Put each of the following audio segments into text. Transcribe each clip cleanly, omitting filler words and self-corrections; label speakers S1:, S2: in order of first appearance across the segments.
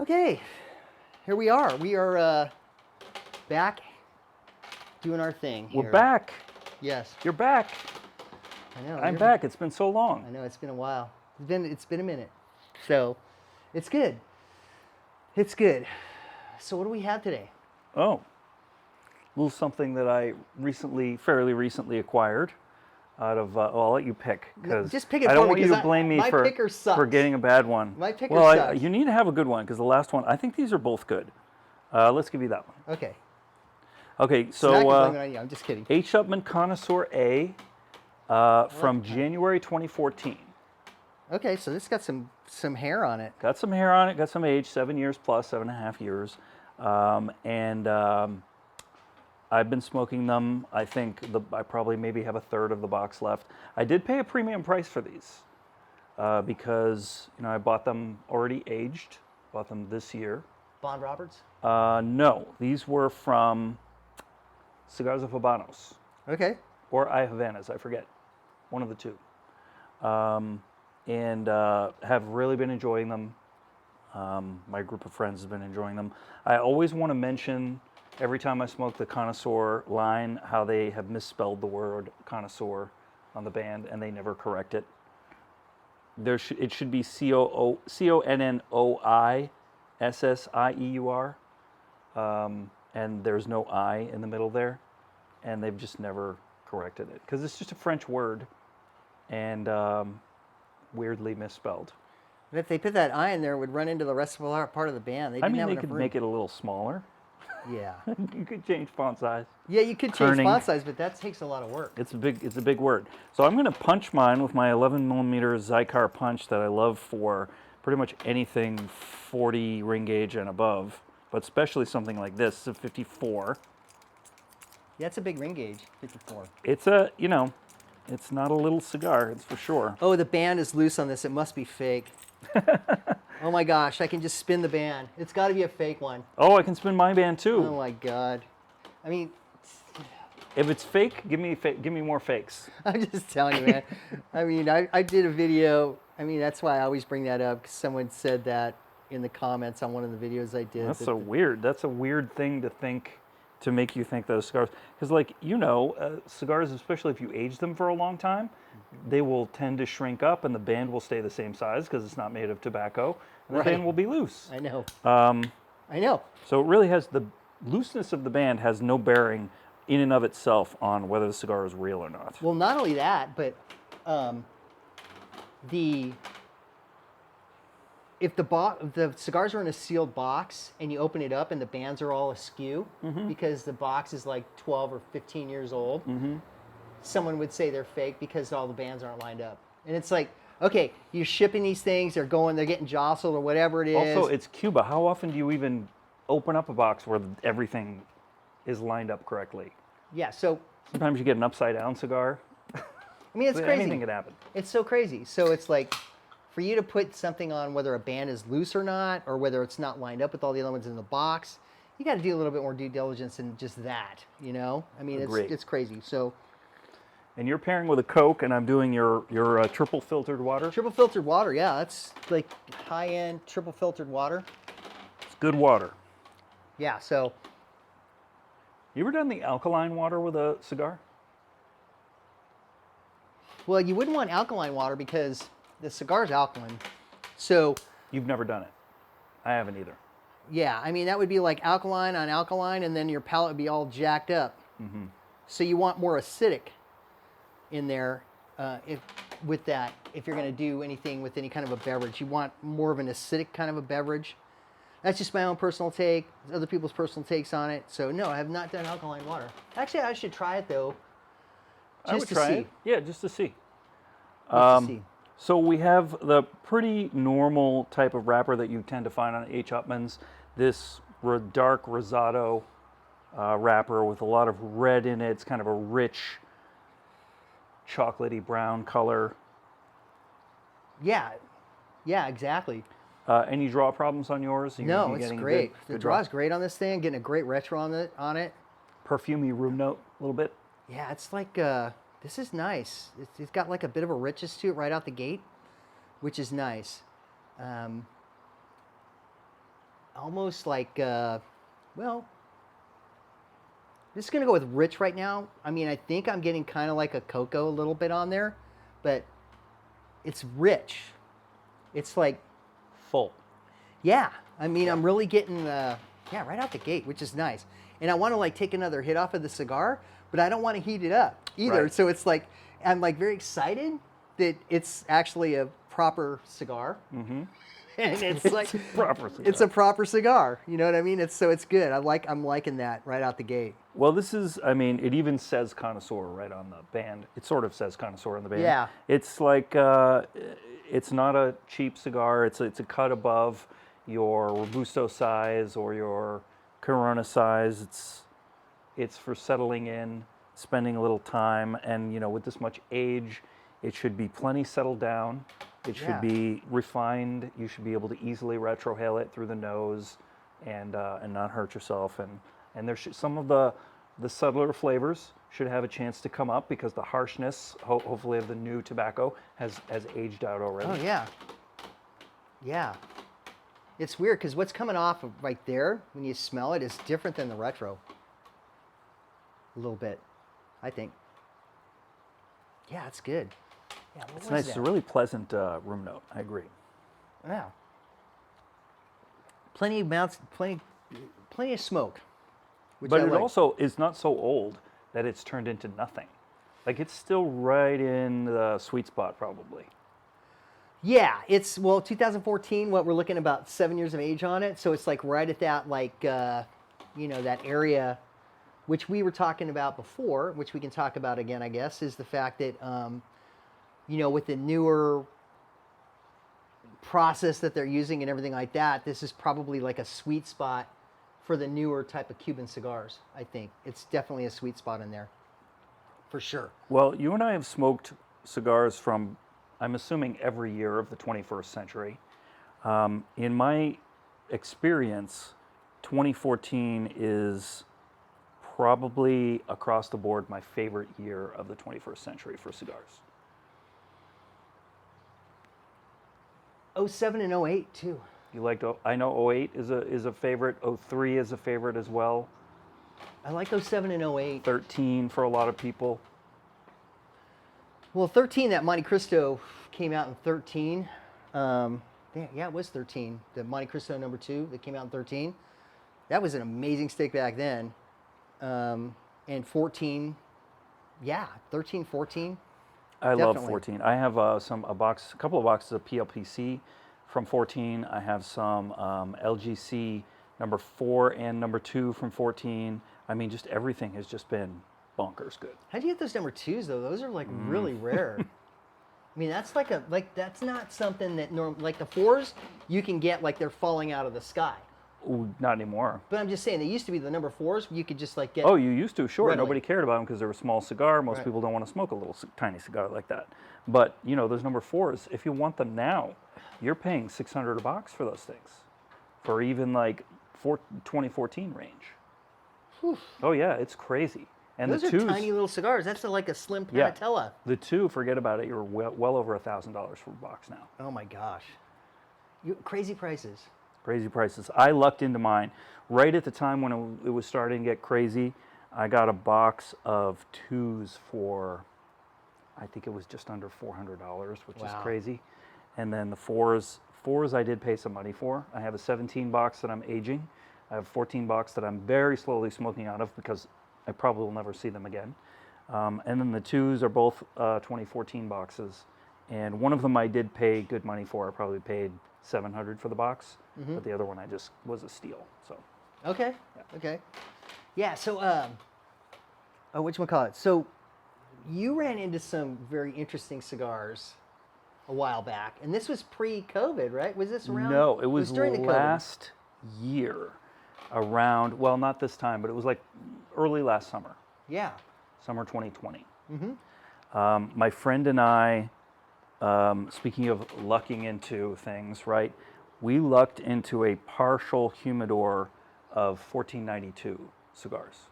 S1: Okay, here we are. We are back doing our thing here.
S2: We're back.
S1: Yes.
S2: You're back.
S1: I know.
S2: I'm back. It's been so long.
S1: I know, it's been a while. It's been a minute. So, it's good. It's good. So what do we have today?
S2: Oh, a little something that I fairly recently acquired out of, I'll let you pick.
S1: No, just pick it
S2: I
S1: for
S2: don't
S1: me,
S2: want you
S1: 'cause
S2: to blame me
S1: my picker sucks.
S2: for getting a bad one.
S1: My picker
S2: well,
S1: sucks.
S2: You need to have a good one because the last one, I think these are both good. Let's give you that one.
S1: Okay.
S2: Okay,
S1: So now I
S2: so
S1: can blame it on you. I'm just kidding.
S2: Upmann Connoisseur A from January 2014.
S1: Okay, so this got some hair on it.
S2: Got some hair on it, got some age, 7 years plus, 7.5 years. I've been smoking them. I think I probably maybe have a third of the box left. I did pay a premium price for these because I bought them already aged. Bought them this year.
S1: Bond Roberts?
S2: No, these were from Cigars of Habanos.
S1: Okay.
S2: Or I Havanas, I forget. One of the two. And have really been enjoying them. My group of friends has been enjoying them. I always want to mention, every time I smoke the Connoisseur line, how they have misspelled the word connoisseur on the band, and they never correct it. It should be Connoisseur, and there's no I in the middle there, and they've just never corrected it because it's just a French word, and weirdly misspelled.
S1: But if they put that I in there, it would run into the rest of the part of the band. They
S2: could make it a little smaller.
S1: Yeah.
S2: You could change font size.
S1: Yeah, you could change font size, but that takes a lot of work.
S2: It's a big word. So I'm going to punch mine with my 11 millimeter Zycar punch that I love for pretty much anything 40 ring gauge and above, but especially something like this. It's a 54.
S1: Yeah, it's a big ring gauge, 54.
S2: It's it's not a little cigar, it's for sure.
S1: Oh, the band is loose on this. It must be fake. Oh my gosh, I can just spin the band. It's got to be a fake one.
S2: Oh, I can spin my band too.
S1: Oh my God. I mean,
S2: if it's fake, give me more fakes.
S1: I'm just telling you, man. I mean, I did a video. I mean, that's why I always bring that up, because someone said that in the comments on one of the videos I did.
S2: That's weird. That's a weird thing to think, to make you think those cigars. Because cigars, especially if you age them for a long time, they will tend to shrink up and the band will stay the same size because it's not made of tobacco, and the band will be loose.
S1: I know. I know.
S2: So it really has, the looseness of the band has no bearing in and of itself on whether the cigar is real or not.
S1: Well, not only that, but if the cigars are in a sealed box and you open it up and the bands are all askew because the box is like 12 or 15 years old, someone would say they're fake because all the bands aren't lined up. And it's like, okay, you're shipping these things, they're getting jostled or whatever it is.
S2: Also, it's Cuba. How often do you even open up a box where everything is lined up correctly?
S1: Yeah, so
S2: sometimes you get an upside down cigar.
S1: I mean, it's crazy.
S2: Anything could happen.
S1: It's so crazy. So it's like, for you to put something on whether a band is loose or not, or whether it's not lined up with all the other ones in the box, you got to do a little bit more due diligence than just that, I mean, it's crazy. So,
S2: and you're pairing with a Coke, and I'm doing your triple filtered water.
S1: Triple filtered water, yeah, that's like high-end triple filtered water.
S2: It's good water.
S1: Yeah. So,
S2: you ever done the alkaline water with a cigar?
S1: Well, you wouldn't want alkaline water because the cigar's alkaline. So
S2: you've never done it. I haven't either.
S1: Yeah, I mean, that would be like alkaline on alkaline, and then your palate would be all jacked up. So you want more acidic in there if you're going to do anything with any kind of a beverage. You want more of an acidic kind of a beverage. That's just my own personal take. Other people's personal takes on it. So no, I have not done alkaline water. Actually, I should try it though.
S2: Just to see. Yeah, just to see.
S1: So
S2: we have the pretty normal type of wrapper that you tend to find on H. Upmann's. This dark rosado wrapper with a lot of red in it. It's kind of a rich, chocolatey brown color.
S1: Yeah, exactly.
S2: Any draw problems on yours?
S1: No, it's great. The draw is great on this thing. Getting a great retro on it.
S2: Perfumey room note a little bit.
S1: Yeah, it's like, this is nice. It's got like a bit of a richness to it right out the gate, which is nice. almost like, well, this is going to go with rich right now. I mean, I think I'm getting kind of like a cocoa a little bit on there, but it's rich. It's like,
S2: Full.
S1: yeah. I mean, I'm really getting, yeah, right out the gate, which is nice. And I want to like take another hit off of the cigar, but I don't want to heat it up either.
S2: Right.
S1: So it's like, I'm like very excited that it's actually a proper cigar. Mm-hmm. And it's like
S2: Proper cigar.
S1: it's a proper cigar. You know what I mean? It's good. I'm liking that right out the gate.
S2: Well, this is, I mean, it even says Connoisseur right on the band. It sort of says Connoisseur on the band.
S1: Yeah.
S2: It's like, it's not a cheap cigar. It's a cut above your Robusto size or your Corona size. It's for settling in, spending a little time, and with this much age, it should be plenty settled down. It should
S1: Yeah.
S2: be refined. You should be able to easily retrohale it through the nose, and not hurt yourself. And there should, some of the subtler flavors should have a chance to come up because the harshness, hopefully, of the new tobacco has aged out already.
S1: Oh yeah. Yeah. It's weird because what's coming off of right there when you smell it is different than the retro. A little bit, I think. Yeah, it's good. Yeah, what
S2: It's
S1: was
S2: nice.
S1: that?
S2: It's a really pleasant room note. I agree.
S1: Yeah. Plenty of smoke. Which
S2: But
S1: I
S2: it
S1: like.
S2: also is not so old that it's turned into nothing. Like it's still right in the sweet spot, probably.
S1: Yeah, it's 2014. What we're looking about 7 years of age on it, so it's like right at that that area, which we were talking about before, which we can talk about again, I guess, is the fact that with the newer process that they're using and everything like that, this is probably like a sweet spot for the newer type of Cuban cigars. I think it's definitely a sweet spot in there, for sure.
S2: Well, you and I have smoked cigars from, I'm assuming, every year of the 21st century. In my experience, 2014 is probably across the board my favorite year of the 21st century for cigars.
S1: 07 and 08 too.
S2: You liked, I know 08 is a favorite, 03 is a favorite as well,
S1: I like 07 and 08.
S2: 13 for a lot of people.
S1: Well, 13, that Monte Cristo came out in 13. Yeah, it was 13. The Monte Cristo number 2 that came out in 13. That was an amazing stick back then. And 14, yeah, 13, 14.
S2: I love
S1: Definitely.
S2: 14. I have a couple of boxes of PLPC from 14. I have some LGC number 4 and number 2 from 14. I mean, just everything has just been bonkers good.
S1: How do you get those number 2s though? Those are like really rare. I mean, that's that's not something that like the 4s you can get like they're falling out of the sky.
S2: Ooh, not anymore.
S1: But I'm just saying, they used to be the number 4s. You could just like get.
S2: Oh, you used to, sure.
S1: Readily.
S2: Nobody cared about them because they were a small cigar. Most
S1: Right.
S2: people don't want to smoke a little tiny cigar like that. But those number 4s, if you want them now, you're paying $600 a box for those things, for even like 2014 range.
S1: Whew.
S2: Oh yeah, it's crazy. And
S1: Those
S2: the
S1: are
S2: 2s,
S1: tiny little cigars. That's like a slim
S2: Yeah.
S1: Panatella.
S2: the 2, forget about it. You're well over $1,000 for a box now.
S1: Oh my gosh. Crazy prices.
S2: Crazy prices. I lucked into mine right at the time when it was starting to get crazy. I got a box of 2s for, I think it was just under $400, which is
S1: Wow.
S2: crazy. And then the 4s I did pay some money for. I have a 17 box that I'm aging. I have a 14 box that I'm very slowly smoking out of because I probably will never see them again. And then the 2s are both 2014 boxes. And one of them I did pay good money for. I probably paid $700 for the box, but the other one I just was a steal. So
S1: Okay. Yeah. Okay. Yeah. So, whatchamacallit? So, you ran into some very interesting cigars a while back, and this was pre-COVID, right? Was this around?
S2: no, it was
S1: during the COVID.
S2: last year, around, well, not this time, but it was like early last summer,
S1: Yeah.
S2: summer 2020. My friend and I, speaking of lucking into things, right? We lucked into a partial humidor of 1492 cigars.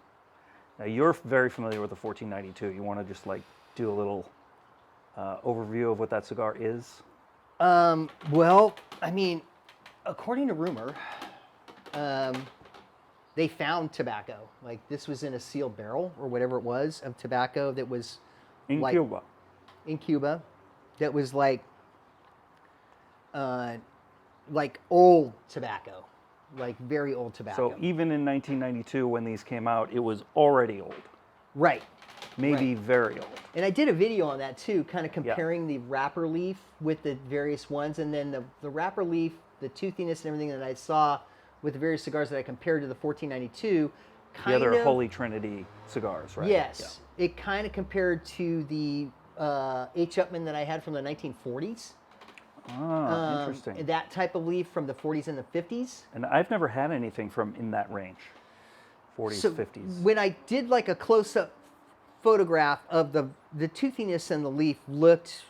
S2: Now you're very familiar with the 1492. You want to just like do a little overview of what that cigar is?
S1: Well, I mean, according to rumor, they found tobacco. Like this was in a sealed barrel or whatever it was of tobacco that was
S2: In
S1: like,
S2: Cuba.
S1: in Cuba, that was like old tobacco, like very old tobacco.
S2: So even in 1992, when these came out, it was already old,
S1: Right.
S2: maybe
S1: Right.
S2: very old.
S1: And I did a video on that too, kind of comparing the wrapper leaf with the various ones, and then the wrapper leaf, the toothiness and everything that I saw with the various cigars that I compared to the 1492.
S2: The other Holy Trinity cigars, right?
S1: Yes, it kind of compared to the H. Upmann that I had from the 1940s.
S2: Ah, interesting.
S1: That type of leaf from the 40s and the 50s.
S2: And I've never had anything from in that range, 40s,
S1: So
S2: 50s.
S1: when I did like a close-up photograph of the toothiness and the leaf looked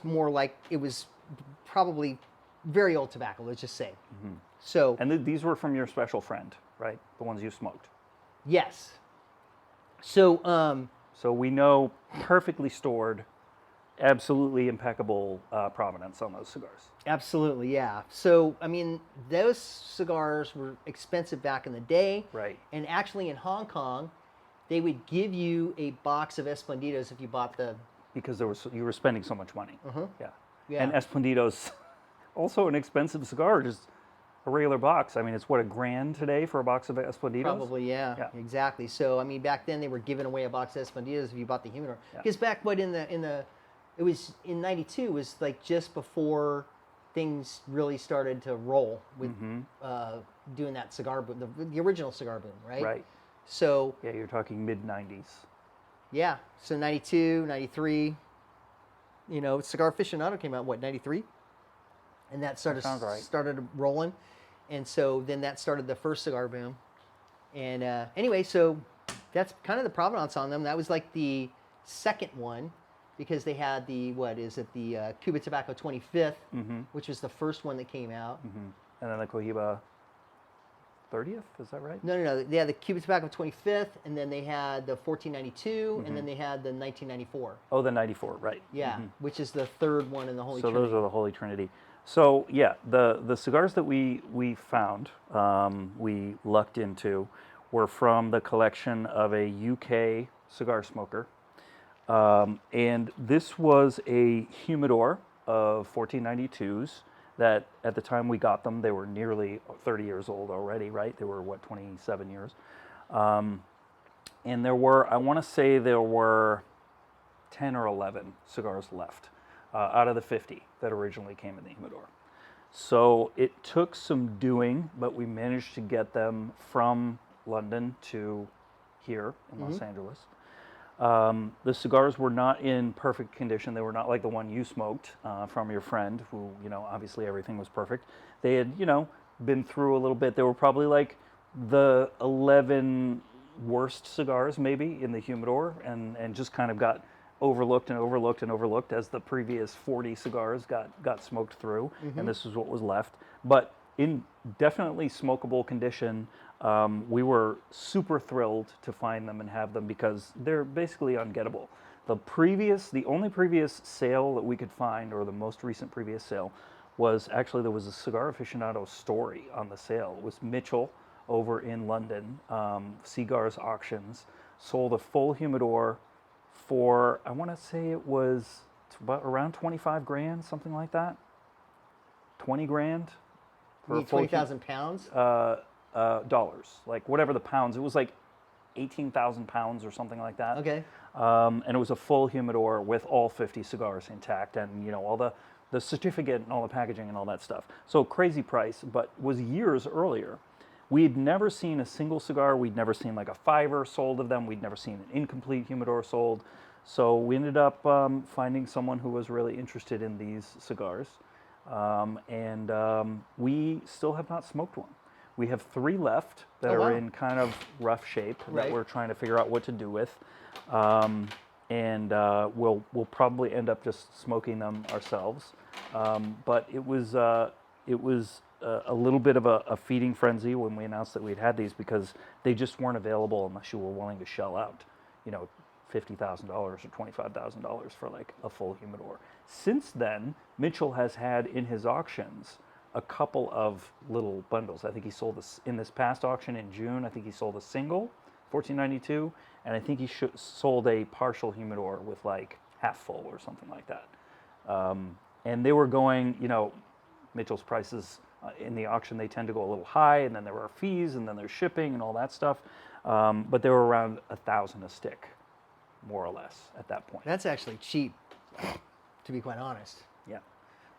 S1: more like it was probably very old tobacco, let's just say. So
S2: And these were from your special friend, right? The ones you smoked.
S1: yes. So
S2: So we know perfectly stored, absolutely impeccable provenance on those cigars.
S1: absolutely, yeah. So I mean, those cigars were expensive back in the day.
S2: Right.
S1: And actually in Hong Kong, they would give you a box of Esplendidos if you bought the.
S2: Because you were spending so much money. Yeah.
S1: Yeah.
S2: And Esplendidos, also an expensive cigar, just a regular box. I mean, it's what, $1,000 today for a box of Esplendidos?
S1: Probably, yeah,
S2: Yeah.
S1: exactly. So I mean, back then they were giving away a box of Esplendidos if you bought the humidor.
S2: Yeah.
S1: Because back what it was in '92 was like just before things really started to roll with doing that cigar boom, the original cigar boom, right?
S2: Right.
S1: So
S2: Yeah, you're talking mid-90s.
S1: yeah, so 92, 93, Cigar Aficionado came out, what, 93? And that
S2: Sounds right.
S1: started rolling. And so then that started the first cigar boom. And anyway, so that's kind of the provenance on them. That was like the second one because they had the Cuba Tobacco 25th, which was the first one that came out.
S2: And then the Cohiba 30th, is that right?
S1: No. They had the Cuba Tobacco 25th, and then they had the 1492, and then they had the 1994.
S2: Oh, the 94, right.
S1: Yeah, which is the third one in the Holy
S2: So
S1: Trinity.
S2: those are the Holy Trinity. So yeah, the cigars that we found, we lucked into, were from the collection of a UK cigar smoker. And this was a humidor of 1492s that at the time we got them, they were nearly 30 years old already, right? They were, 27 years. And I want to say there were 10 or 11 cigars left out of the 50 that originally came in the humidor. So it took some doing, but we managed to get them from London to here in Los Angeles. The cigars were not in perfect condition. They were not like the one you smoked from your friend, who, obviously everything was perfect. They had, been through a little bit. They were probably like the 11 worst cigars maybe in the humidor, and just kind of got overlooked and overlooked and overlooked as the previous 40 cigars got smoked through, and this is what was left. But in definitely smokable condition. We were super thrilled to find them and have them because they're basically ungettable. The only previous sale that we could find, or the most recent previous sale, was actually there was a Cigar Aficionado story on the sale. It was Mitchell over in London, Cigars Auctions, sold a full humidor for, I want to say it was about around 25 grand, something like that. 20 grand.
S1: You mean 20,000 pounds?
S2: Dollars, like whatever the pounds. It was like 18,000 pounds or something like that.
S1: Okay.
S2: And it was a full humidor with all 50 cigars intact, and all the certificate and all the packaging and all that stuff. So crazy price, but was years earlier. We had never seen a single cigar. We'd never seen like a fiver sold of them. We'd never seen an incomplete humidor sold. So we ended up finding someone who was really interested in these cigars, and we still have not smoked one. We have 3 left that are in kind of rough shape that we're trying to figure out what to do with, and we'll probably end up just smoking them ourselves. But it was a little bit of a feeding frenzy when we announced that we'd had these, because they just weren't available unless you were willing to shell out, $50,000 or $25,000 for like a full humidor. Since then, Mitchell has had in his auctions a couple of little bundles. I think he sold this in this past auction in June. I think he sold a single, 1492, and I think he sold a partial humidor with like half full or something like that. And they were going, you know, Mitchell's prices in the auction, they tend to go a little high, and then there are fees, and then there's shipping and all that stuff. But they were around $1,000 a stick, more or less, at that point.
S1: That's actually cheap, to be quite honest.
S2: Yeah,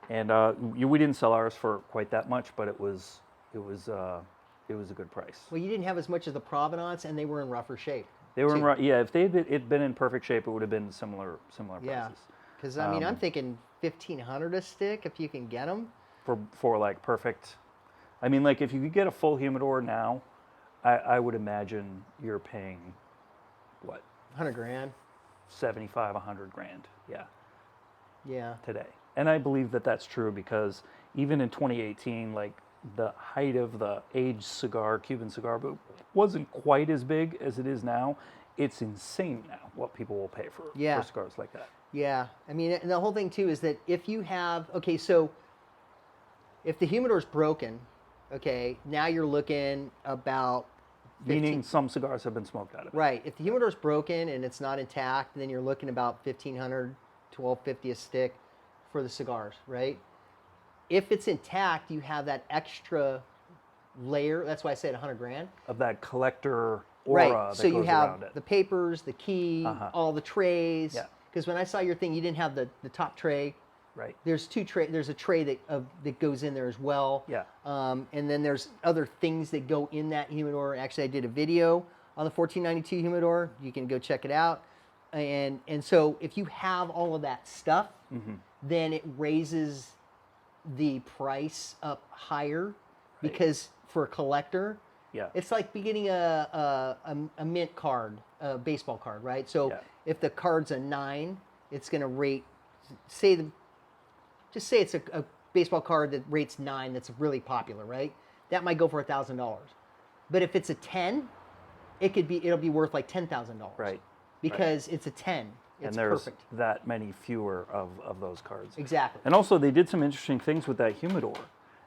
S2: and we didn't sell ours for quite that much, but it was a good price.
S1: Well, you didn't have as much as the Provenance, and they were in rougher shape.
S2: They were if they had been in perfect shape, it would have been similar prices.
S1: Yeah, because I mean, I'm thinking $1,500 a stick if you can get them.
S2: For like perfect, I mean, like if you could get a full humidor now, I would imagine you're paying what,
S1: 100 grand.
S2: 75, 100 grand, yeah.
S1: Yeah.
S2: Today, and I believe that that's true because even in 2018, like the height of the aged Cuban cigar boom wasn't quite as big as it is now. It's insane now what people will pay for cigars like that.
S1: Yeah, I mean, and the whole thing too is that if you have, okay, so if the humidor's broken, okay, now you're looking about 15,
S2: meaning some cigars have been smoked out of it.
S1: Right. If the humidor's broken and it's not intact, then you're looking about $1,500, $1,250 a stick for the cigars, right? If it's intact, you have that extra layer. That's why I said 100 grand.
S2: Of that collector aura
S1: right.
S2: that
S1: So you
S2: goes
S1: have
S2: around it.
S1: the papers, the key, all the trays.
S2: Yeah.
S1: Because when I saw your thing, you didn't have the top tray.
S2: Right.
S1: There's two tray. There's a tray that goes in there as well.
S2: Yeah.
S1: And then there's other things that go in that humidor. Actually, I did a video on the 1492 humidor. You can go check it out. And so if you have all of that stuff, then it raises the price up higher because for a collector, it's like getting a mint card, a baseball card, right? So if the card's a 9, it's going to rate, just say it's a baseball card that rates 9 that's really popular, right? That might go for $1,000. But if it's a 10, it'll be worth like $10,000.
S2: Right.
S1: Because it's a 10. It's
S2: and there's
S1: perfect.
S2: that many fewer of those cards.
S1: Exactly.
S2: And also they did some interesting things with that humidor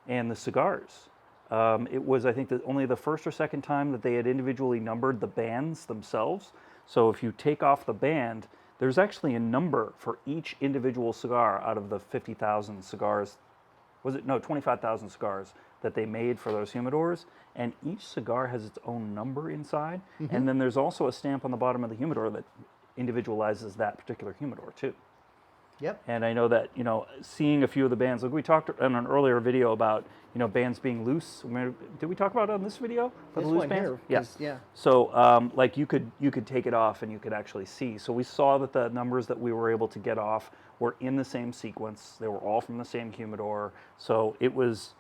S2: and the cigars. It was, I think, only the first or second time that they had individually numbered the bands themselves. So if you take off the band, there's actually a number for each individual cigar out of the 50,000 cigars. 25,000 cigars that they made for those humidors, and each cigar has its own number inside, and then there's also a stamp on the bottom of the humidor that individualizes that particular humidor too.
S1: Yep.
S2: And I know that, seeing a few of the bands, like we talked in an earlier video about, bands being loose. Did we talk about it on this video?
S1: This
S2: the loose
S1: one
S2: bands?
S1: here. Yeah.
S2: So, like you could take it off and you could actually see. So we saw that the numbers that we were able to get off were in the same sequence. They were all from the same humidor. So it was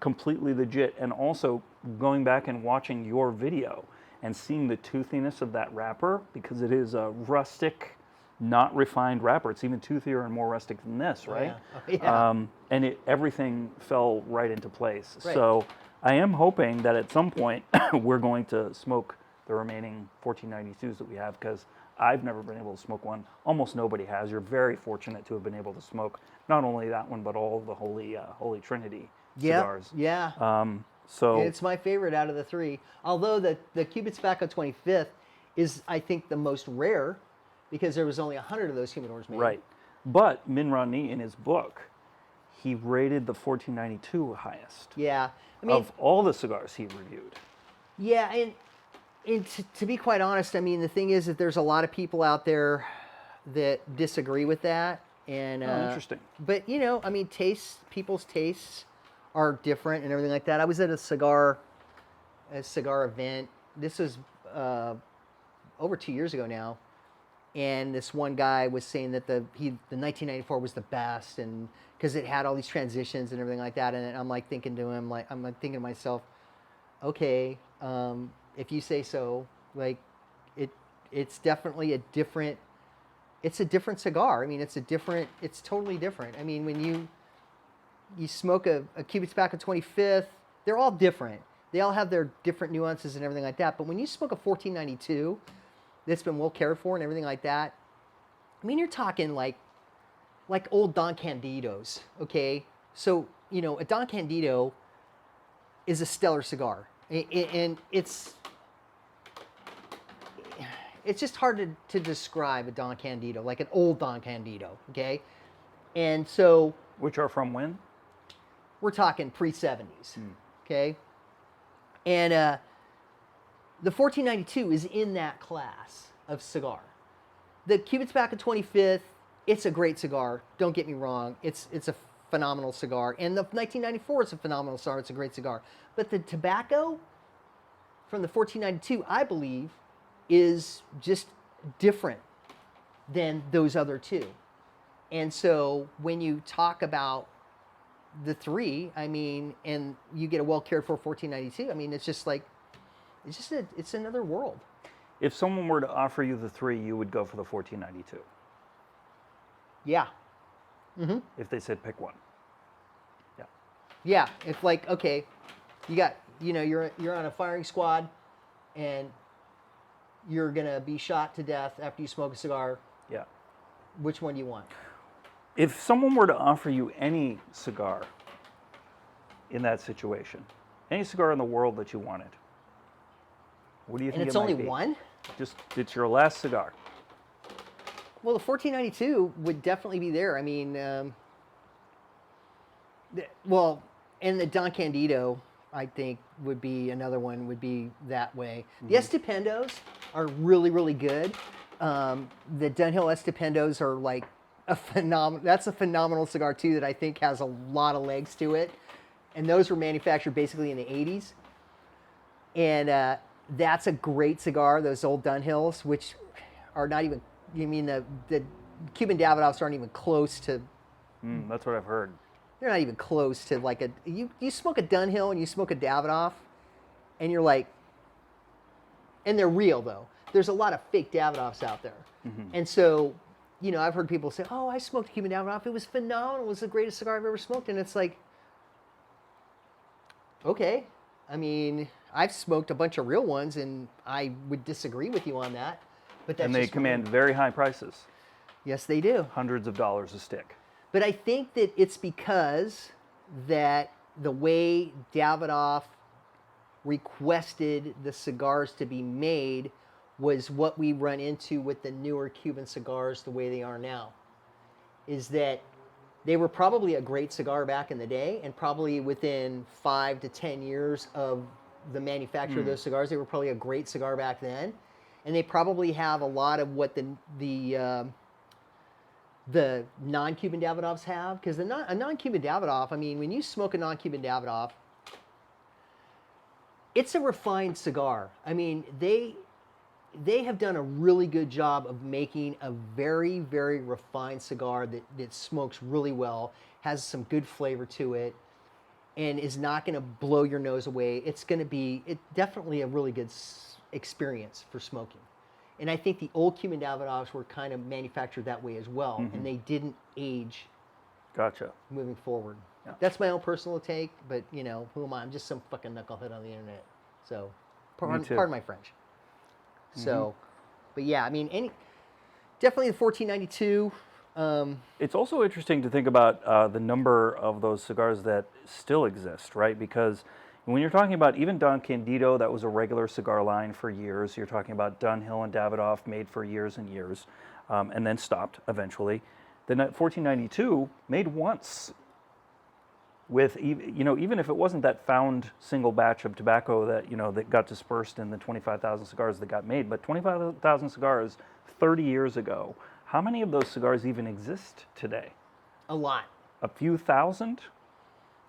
S2: completely legit. And also going back and watching your video and seeing the toothiness of that wrapper, because it is a rustic, not refined wrapper. It's even toothier and more rustic than this, right?
S1: Yeah.
S2: And everything fell right into place.
S1: Right.
S2: So I am hoping that at some point we're going to smoke the remaining 1492s that we have, because I've never been able to smoke one. Almost nobody has. You're very fortunate to have been able to smoke not only that one, but all the Holy Trinity cigars.
S1: Yeah.
S2: So
S1: it's my favorite out of the 3. Although the Cuban Tobacco 25th is, I think, the most rare, because there was only 100 of those humidors made.
S2: Right. But Min Rani, in his book, he rated the 1492 highest.
S1: Yeah. I mean,
S2: of all the cigars he reviewed.
S1: Yeah, and to be quite honest, I mean, the thing is that there's a lot of people out there that disagree with that. And
S2: interesting.
S1: But, I mean, people's tastes are different and everything like that. I was at a cigar event. This was over 2 years ago now. And this one guy was saying that the 1994 was the best, and because it had all these transitions and everything like that. And I'm like thinking to him, I'm thinking to myself, okay, if you say so, like it's definitely a different cigar. I mean, it's totally different. I mean, when you smoke a Cuban Tobacco 25th, they're all different. They all have their different nuances and everything like that. But when you smoke a 1492 that's been well cared for and everything like that, I mean, you're talking like old Don Candidos, okay? So a Don Candido is a stellar cigar, and it's just hard to describe a Don Candido, like an old Don Candido, okay? And so
S2: Which are from when?
S1: we're talking pre-70s, okay? And the 1492 is in that class of cigar. The Cuban Tobacco 25th, it's a great cigar. Don't get me wrong. It's a phenomenal cigar. And the 1994 is a phenomenal cigar. It's a great cigar. But the tobacco from the 1492, I believe, is just different than those other two. And so when you talk about the three, I mean, and you get a well cared for 1492, I mean, it's just like, it's another world.
S2: If someone were to offer you the three, you would go for the 1492.
S1: Yeah.
S2: If they said pick one. Yeah.
S1: Yeah. If like, okay, you got, you're on a firing squad and you're going to be shot to death after you smoke a cigar.
S2: Yeah.
S1: Which one do you want?
S2: If someone were to offer you any cigar in that situation, any cigar in the world that you wanted, what do you think
S1: And it's
S2: it might
S1: only
S2: be?
S1: one?
S2: Just, it's your last cigar.
S1: Well, the 1492 would definitely be there. I mean, and the Don Candido, I think, would be another one, would be that way. The Estupendos are really, really good. The Dunhill Estupendos are like that's a phenomenal cigar too that I think has a lot of legs to it. And those were manufactured basically in the 80s. And that's a great cigar, those old Dunhills, which are not even, the Cuban Davidoffs aren't even close to,
S2: That's what I've heard.
S1: they're not even close to like you smoke a Dunhill and you smoke a Davidoff and you're like, and they're real though. There's a lot of fake Davidoffs out there. And so, I've heard people say, oh, I smoked a Cuban Davidoff. It was phenomenal. It was the greatest cigar I've ever smoked. And it's like, okay. I mean, I've smoked a bunch of real ones and I would disagree with you on that. But that's
S2: And they
S1: just
S2: command very high prices,
S1: Yes, they do.
S2: hundreds of dollars a stick.
S1: But I think that it's because that the way Davidoff requested the cigars to be made was what we run into with the newer Cuban cigars the way they are now. Is that they were probably a great cigar back in the day, and probably within 5 to 10 years of the manufacture of those cigars, they were probably a great cigar back then. And they probably have a lot of what the non-Cuban Davidoffs have, because a non-Cuban Davidoff, I mean, when you smoke a non-Cuban Davidoff, it's a refined cigar. I mean, they have done a really good job of making a very, very refined cigar that smokes really well, has some good flavor to it, and is not going to blow your nose away. It's going to be definitely a really good experience for smoking. And I think the old Cuban Davidoffs were kind of manufactured that way as well, and they didn't age
S2: Gotcha.
S1: moving forward.
S2: Yeah.
S1: That's my own personal take, but who am I? I'm just some fucking knucklehead on the internet. So, pardon my French. So, but yeah, I mean, definitely the 1492.
S2: It's also interesting to think about the number of those cigars that still exist, right? Because when you're talking about even Don Candido, that was a regular cigar line for years. You're talking about Dunhill and Davidoff, made for years and years, and then stopped eventually. The 1492 made once. With even if it wasn't that found single batch of tobacco that got dispersed in the 25,000 cigars that got made, but 25,000 cigars 30 years ago, how many of those cigars even exist today?
S1: A lot.
S2: A few thousand?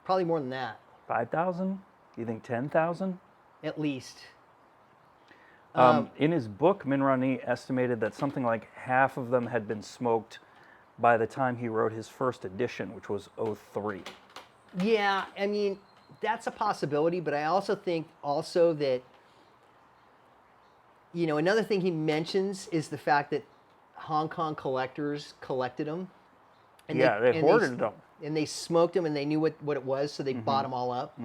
S1: Probably more than that.
S2: 5,000? You think 10,000?
S1: At least.
S2: In his book, Minrani estimated that something like half of them had been smoked by the time he wrote his first edition, which was '03.
S1: Yeah, I mean, that's a possibility, but I also think that, another thing he mentions is the fact that Hong Kong collectors collected them. And
S2: they hoarded them.
S1: And they smoked them and they knew what it was, so they bought them all up.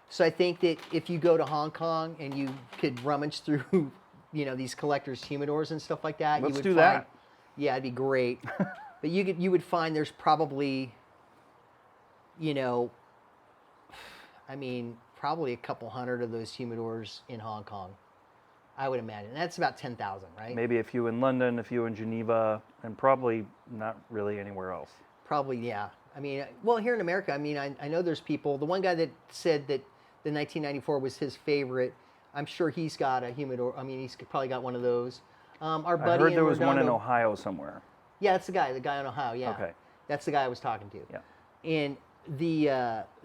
S1: So I think that if you go to Hong Kong and you could rummage through, these collectors' humidors and stuff like that,
S2: Let's
S1: you would
S2: do
S1: find,
S2: that.
S1: Yeah, it'd be great. But you would find there's probably, I mean, probably a couple hundred of those humidors in Hong Kong, I would imagine. That's about 10,000, right?
S2: Maybe a few in London, a few in Geneva, and probably not really anywhere else.
S1: Probably, yeah. I mean, well, here in America, I mean, I know there's people. The one guy that said that the 1994 was his favorite, I'm sure he's got a humidor. I mean, he's probably got one of those. Our buddy
S2: I heard
S1: in
S2: there was one in
S1: Redondo-
S2: Ohio somewhere.
S1: Yeah, that's the guy in Ohio. Yeah,
S2: Okay.
S1: that's the guy I was talking to.
S2: Yeah.
S1: And the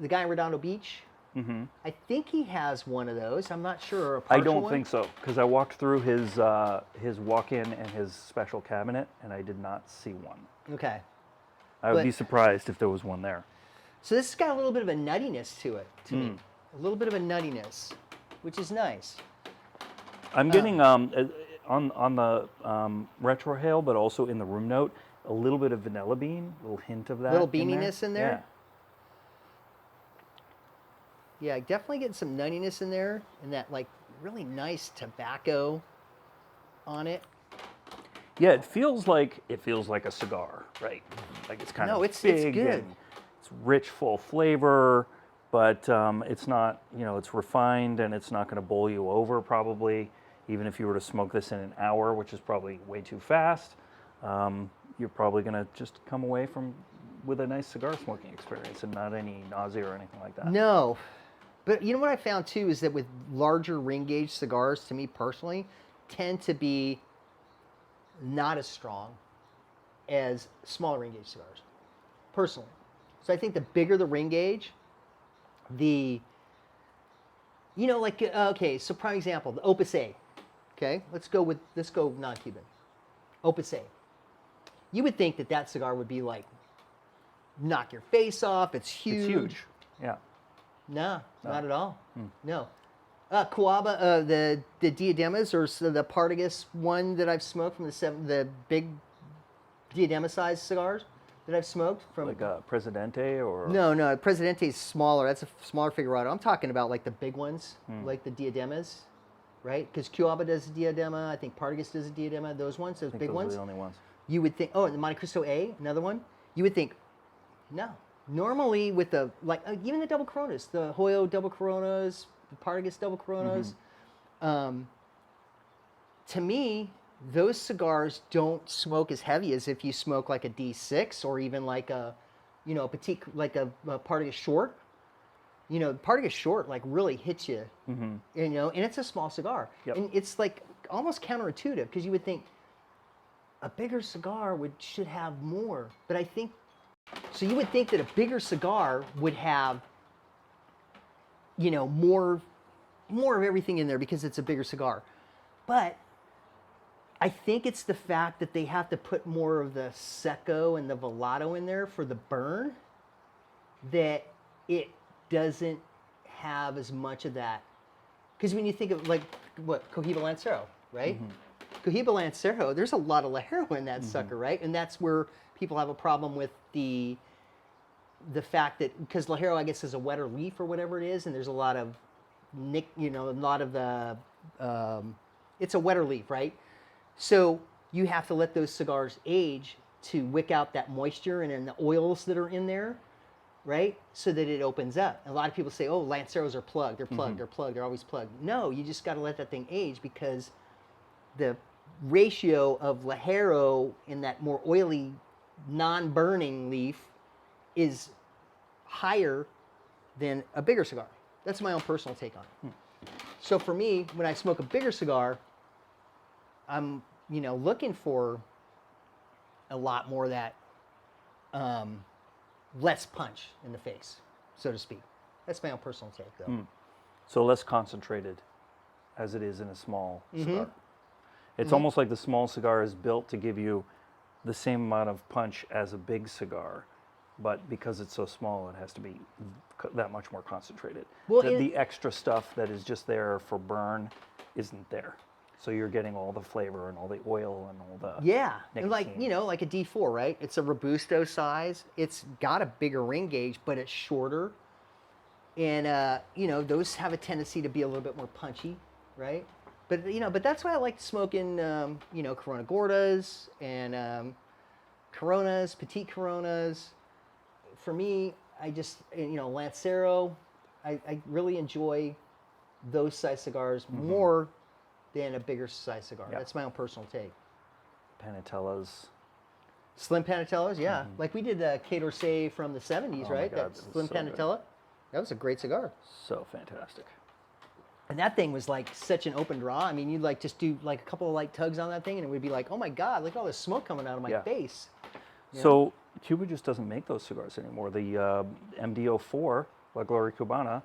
S1: guy in Redondo Beach,
S2: Mm-hmm.
S1: I think he has one of those. I'm not sure. A
S2: I
S1: partial
S2: don't
S1: one.
S2: think so, because I walked through his walk-in and his special cabinet, and I did not see one.
S1: Okay.
S2: I would
S1: But-
S2: be surprised if there was one there.
S1: So this has got a little bit of a nuttiness to it, to me. A little bit of a nuttiness, which is nice.
S2: I'm getting on the retrohale, but also in the room note, a little bit of vanilla bean, a little hint of that.
S1: Little beaniness in there?
S2: Yeah.
S1: Yeah, definitely getting some nuttiness in there, and that like really nice tobacco on it.
S2: Yeah, it feels like a cigar, right? Like it's kind
S1: No,
S2: of
S1: it's
S2: big
S1: good.
S2: and it's rich, full flavor, but it's not, it's refined and it's not going to bowl you over probably. Even if you were to smoke this in an hour, which is probably way too fast, you're probably going to just come away with a nice cigar smoking experience and not any nausea or anything like that.
S1: No, but you know what I found too is that with larger ring gauge cigars, to me personally, tend to be not as strong as smaller ring gauge cigars, personally. So I think the bigger the ring gauge, okay, so prime example, the Opus A. Okay, let's go non-Cuban. Opus A. You would think that cigar would be like, knock your face off, it's huge.
S2: It's huge. Yeah.
S1: No, not at all. No. Coaba, the Diademas, or the Partagas one that I've smoked from the big Diadema sized cigars that I've smoked from.
S2: Like a Presidente or?
S1: No, Presidente is smaller. That's a smaller Figurado. I'm talking about like the big ones, like the Diademas, right? Because Coaba does a Diadema. I think Partagas does a Diadema. Those ones, those
S2: I think
S1: big
S2: those
S1: ones.
S2: are the only ones.
S1: You would think, and the Monte Cristo A, another one. You would think, no. Normally with even the double Coronas, the Hoyo double Coronas, the Partagas double Coronas, to me, those cigars don't smoke as heavy as if you smoke like a D6 or even like a petite, like a Partagas short. Partagas short like really hits you, and it's a small cigar.
S2: Yep.
S1: And it's like almost counterintuitive because you would think a bigger cigar should have more, but I think, so you would think that a bigger cigar would have, more of everything in there because it's a bigger cigar. But I think it's the fact that they have to put more of the Seco and the Velato in there for the burn, that it doesn't have as much of that. Because when you think of Cohiba Lancero, right? Cohiba Lancero, there's a lot of Ligero in that sucker, right? And that's where people have a problem with the fact that, because Ligero, I guess, is a wetter leaf or whatever it is, and there's a lot of it's a wetter leaf, right? So you have to let those cigars age to wick out that moisture and then the oils that are in there, right? So that it opens up. And a lot of people say, oh, Lanceros are plugged. They're plugged. They're plugged. They're always plugged. No, you just got to let that thing age because the ratio of Ligero in that more oily, non-burning leaf is higher than a bigger cigar. That's my own personal take on it. So for me, when I smoke a bigger cigar, I'm, looking for a lot more of that less punch in the face, so to speak. That's my own personal take, though.
S2: So less concentrated as it is in a small cigar. It's almost like the small cigar is built to give you the same amount of punch as a big cigar, but because it's so small, it has to be that much more concentratrated.
S1: Well,
S2: The extra stuff that is just there for burn isn't there. So you're getting all the flavor and all the oil and all the
S1: Yeah, and like,
S2: nicotine.
S1: like a D4, right? It's a Robusto size. It's got a bigger ring gauge, but it's shorter. And, those have a tendency to be a little bit more punchy, right? But, but that's why I like smoking, Corona Gordas and Coronas, Petite Coronas. For me, I just, Lancero, I really enjoy those size cigars more than a bigger size cigar.
S2: Yeah.
S1: That's my own personal take.
S2: Panatellas.
S1: Slim Panatellas, yeah. Like we did the K d'Orsay from the 70s,
S2: Oh my
S1: right?
S2: God,
S1: That
S2: that was
S1: Slim
S2: so good.
S1: Panatella. That was a great cigar.
S2: So fantastic.
S1: And that thing was like such an open draw. I mean, you'd like just do like a couple of light tugs on that thing and it would be like, oh my God, look at all this smoke coming out of my
S2: Yeah.
S1: face.
S2: So Cuba just doesn't make those cigars anymore. The MD04, La Gloria Cubana,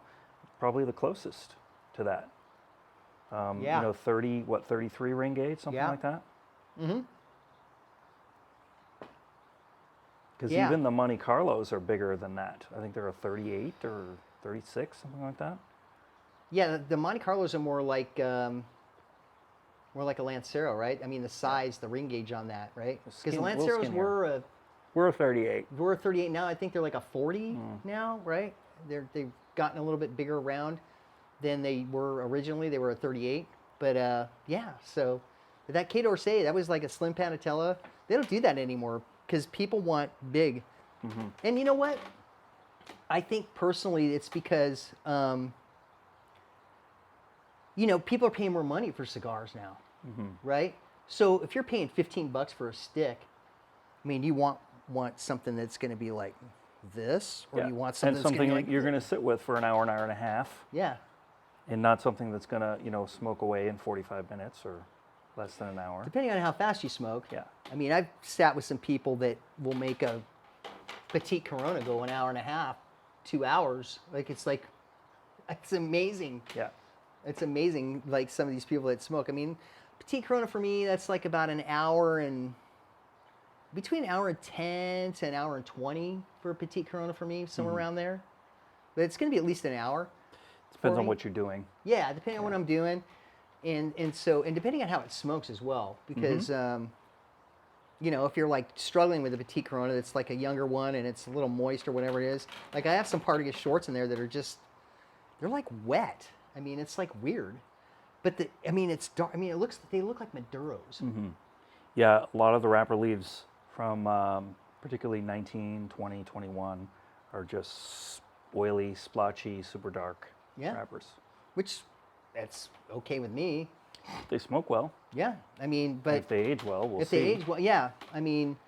S2: probably the closest to that.
S1: Yeah.
S2: 33 ring gauge, something
S1: Yeah.
S2: like that.
S1: Mm-hmm.
S2: Because
S1: Yeah.
S2: even the Monte Carlos are bigger than that. I think they're a 38 or 36, something like that.
S1: Yeah, the Monte Carlos are more like a Lancero, right? I mean, the size, the ring gauge on that, right? Because the
S2: little
S1: Lanceros
S2: skinnier. We're a 38.
S1: were a 38 now. I think they're like a 40 now, right? They've gotten a little bit bigger around than they were originally. They were a 38, but yeah. So that K d'Orsay, that was like a Slim Panatella. They don't do that anymore because people want big. And you know what? I think personally, it's because people are paying more money for cigars now, right? So if you're paying $15 for a stick, I mean, you want something that's going to be like this, or you want something
S2: and
S1: that's going to be
S2: something
S1: like
S2: you're going to sit with for an hour and a half,
S1: yeah,
S2: and not something that's going to smoke away in 45 minutes or less than an hour.
S1: depending on how fast you smoke.
S2: Yeah.
S1: I mean, I've sat with some people that will make a petite Corona go an hour and a half, 2 hours. It's amazing.
S2: Yeah.
S1: It's amazing, like some of these people that smoke. I mean, petite Corona for me, that's like about an hour and between an hour and 10 to an hour and 20 for a petite Corona for me, somewhere around there. But it's going to be at least an hour.
S2: Depends
S1: for
S2: on
S1: me.
S2: what you're doing.
S1: Yeah, depending on what I'm doing, and depending on how it smokes as well, because if you're like struggling with a petite Corona that's like a younger one and it's a little moist or whatever it is, like I have some Partagas shorts in there that are just they're like wet. I mean, it's like weird, but it's dark. I mean, they look like Maduros.
S2: Yeah, a lot of the wrapper leaves from particularly 19, 20, 21 are just oily, splotchy, super dark wrappers.
S1: Which that's okay with me.
S2: They smoke well.
S1: Yeah, I mean, but
S2: If they age well, we'll see.
S1: if they age well, yeah. I mean,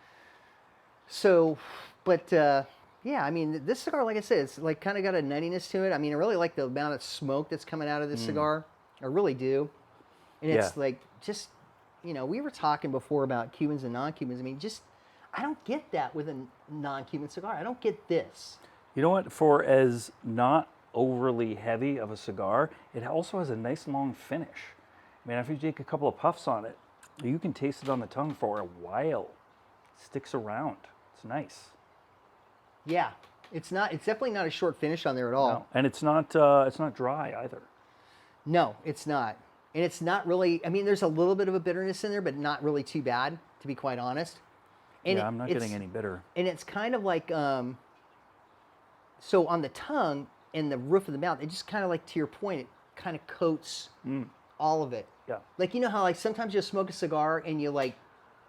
S1: so, but yeah, I mean, this cigar, like I said, it's like kind of got a nuttiness to it. I mean, I really like the amount of smoke that's coming out of this cigar. I really do. And it's like just, we were talking before about Cubans and non-Cubans. I mean, I don't get that with a non-Cuban cigar. I don't get this.
S2: You know what? For as not overly heavy of a cigar, it also has a nice long finish. I mean, after you take a couple of puffs on it, you can taste it on the tongue for a while. It sticks around. It's nice.
S1: Yeah, it's definitely not a short finish on there at all.
S2: No. And it's not dry either.
S1: No, it's not. And it's not really, I mean, there's a little bit of a bitterness in there, but not really too bad, to be quite honest. And
S2: I'm not getting any bitter.
S1: And it's kind of like, so on the tongue and the roof of the mouth, it just kind of like, to your point, it kind of coats all of it.
S2: Yeah.
S1: Like, how like sometimes you'll smoke a cigar and you like,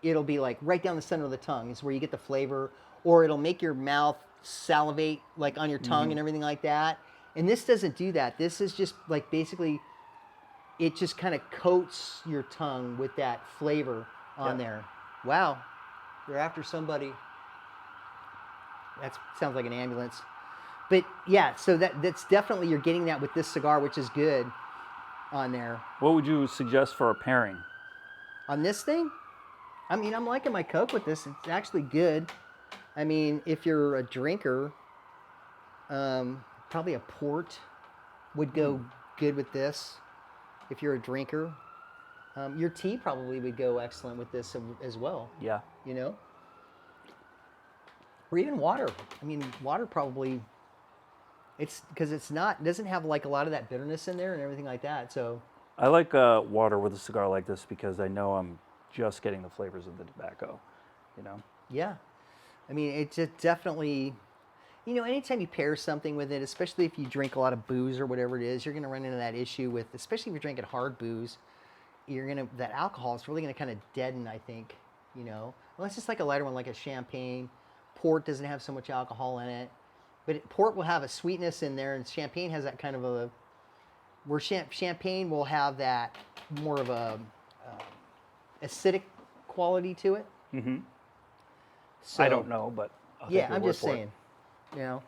S1: it'll be like right down the center of the tongue is where you get the flavor, or it'll make your mouth salivate like on your tongue and everything like that. And this doesn't do that. This is just like basically, it just kind of coats your tongue with that flavor on there. Wow. They're after somebody. That sounds like an ambulance. But yeah, so that's definitely, you're getting that with this cigar, which is good on there.
S2: What would you suggest for a pairing?
S1: On this thing, I mean, I'm liking my Coke with this. It's actually good. I mean, if you're a drinker, probably a port would go good with this. If you're a drinker, your tea probably would go excellent with this as well.
S2: Yeah.
S1: Or even water. I mean, water probably. It's because it doesn't have like a lot of that bitterness in there and everything like that. So
S2: I like water with a cigar like this because I know I'm just getting the flavors of the tobacco,
S1: Yeah. I mean, it just definitely, anytime you pair something with it, especially if you drink a lot of booze or whatever it is, you're going to run into that issue with, especially if you're drinking hard booze, that alcohol is really going to kind of deaden, I think, Unless it's like a lighter one, like a champagne. Port doesn't have so much alcohol in it. But port will have a sweetness in there, and champagne has that kind of a, where champagne will have that more of a acidic quality to it.
S2: Mm-hmm.
S1: So,
S2: I don't know, but I'll take
S1: yeah,
S2: your
S1: I'm
S2: word
S1: just
S2: for it.
S1: saying. You know,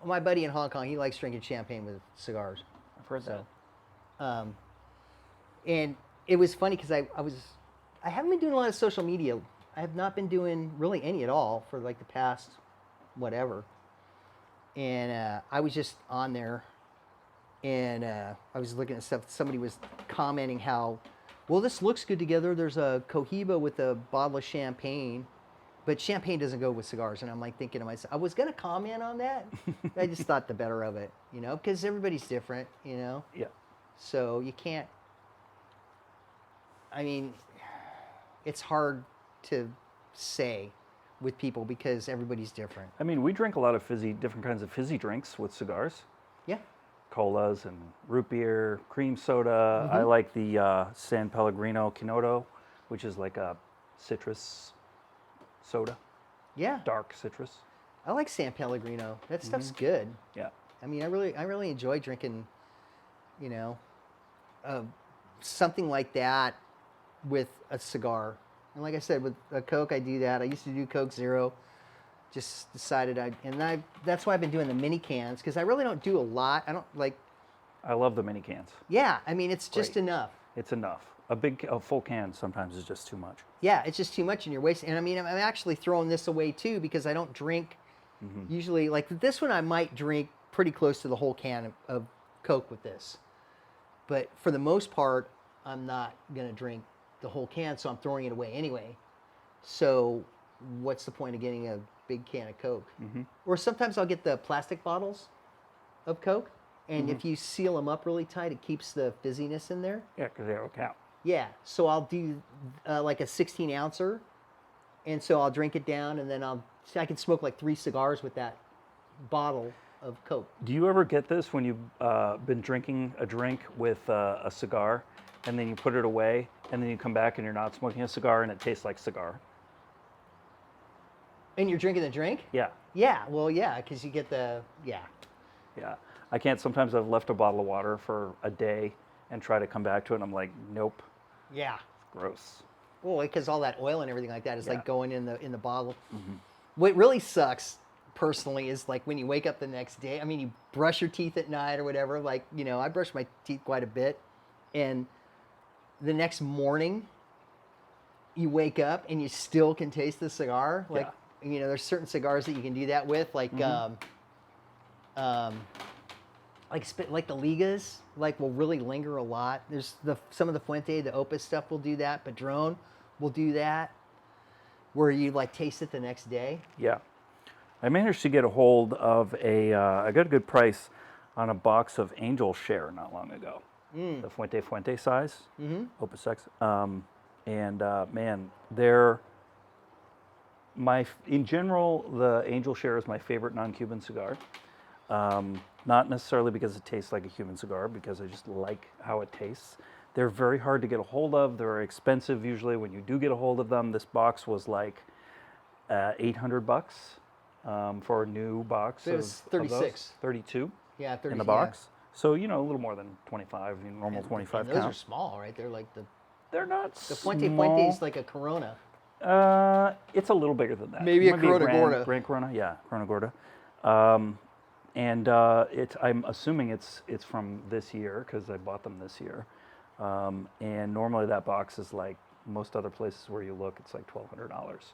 S1: my buddy in Hong Kong, he likes drinking champagne with cigars.
S2: I've heard that.
S1: And it was funny because I haven't been doing a lot of social media. I have not been doing really any at all for like the past whatever. And I was just on there, and I was looking at stuff. Somebody was commenting how, well, this looks good together. There's a Cohiba with a bottle of champagne, but champagne doesn't go with cigars. And I'm like thinking to myself, I was going to comment on that. I just thought the better of it, you know, because everybody's different, you know.
S2: Yeah.
S1: So you can't, I mean, it's hard to say with people because everybody's different.
S2: I mean, we drink a lot of different kinds of fizzy drinks with cigars.
S1: Yeah.
S2: Colas and root beer, cream soda. I like the San Pellegrino Kinoto, which is like a citrus soda,
S1: Yeah.
S2: dark citrus.
S1: I like San Pellegrino. That stuff's good.
S2: Yeah.
S1: I mean, I really enjoy drinking, you know, something like that with a cigar. And like I said, with a Coke, I do that. I used to do Coke Zero. Just decided that's why I've been doing the mini cans, because I really don't do a lot. I don't like.
S2: I love the mini cans.
S1: Yeah, I mean, it's just
S2: Great.
S1: enough.
S2: It's enough. A full can sometimes is just too much.
S1: Yeah, it's just too much, and you're wasting. And I mean, I'm actually throwing this away too because I don't drink. Usually, like this one, I might drink pretty close to the whole can of Coke with this. But for the most part, I'm not gonna drink the whole can, so I'm throwing it away anyway. So, what's the point of getting a big can of Coke? Or sometimes I'll get the plastic bottles of Coke, and if you seal them up really tight, it keeps the fizziness in there.
S2: Yeah, because they don't count.
S1: Yeah, so I'll do like a 16 ouncer, and so I'll drink it down, and then I can smoke like 3 cigars with that bottle of Coke.
S2: Do you ever get this when you've been drinking a drink with a cigar, and then you put it away, and then you come back and you're not smoking a cigar, and it tastes like cigar?
S1: And you're drinking the drink?
S2: Yeah.
S1: Yeah, well, yeah, because you get yeah.
S2: I can't. Sometimes I've left a bottle of water for a day and try to come back to it, and I'm like, nope,
S1: Yeah.
S2: gross.
S1: Well, because all that oil and everything like that is
S2: Yeah.
S1: like going in the bottle. What really sucks, personally, is like when you wake up the next day. I mean, you brush your teeth at night or whatever. Like, you know, I brush my teeth quite a bit, and the next morning, you wake up and you still can taste the cigar. Like, you know, there's certain cigars that you can do that with, like like the Ligas, like will really linger a lot. There's some of the Fuente, the Opus stuff will do that. Padron will do that, where you like taste it the next day.
S2: Yeah. I managed to get a hold of I got a good price on a box of Angel Share not long ago. The Fuente size, Opus X. Man, in general, the Angel Share is my favorite non-Cuban cigar. Not necessarily because it tastes like a Cuban cigar, because I just like how it tastes. They're very hard to get a hold of. They're expensive usually when you do get a hold of them. This box was like $800 for a new box.
S1: It was 36.
S2: 32
S1: Yeah, 30
S2: in the box. So, you know, a little more than 25, normal 25
S1: and those
S2: count.
S1: are small, right? They're like
S2: They're not
S1: the Fuente
S2: small.
S1: Fuente is like a Corona.
S2: It's a little bigger than that.
S1: Maybe a
S2: It might be
S1: Corona Gorda.
S2: Grand Corona, yeah, Corona Gorda. I'm assuming it's from this year because I bought them this year. And normally that box is like most other places where you look, it's like $1,200.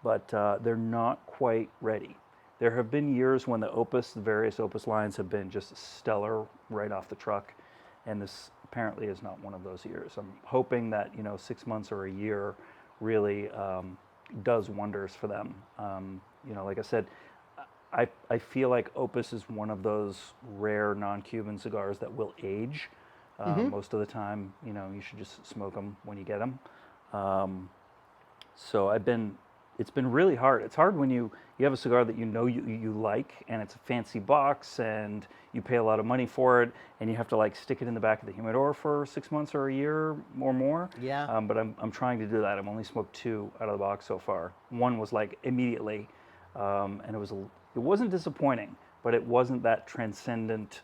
S2: But they're not quite ready. There have been years when the various Opus lines have been just stellar right off the truck, and this apparently is not one of those years. I'm hoping that 6 months or a year really does wonders for them. Like I said, I feel like Opus is one of those rare non-Cuban cigars that will age. Most of the time, you should just smoke them when you get them. So it's been really hard. It's hard when you have a cigar that you like, and it's a fancy box, and you pay a lot of money for it, and you have to like stick it in the back of the humidor for 6 months or a year or more.
S1: Yeah.
S2: But I'm trying to do that. I've only smoked 2 out of the box so far. One was like immediately, and it was It wasn't disappointing, but it wasn't that transcendent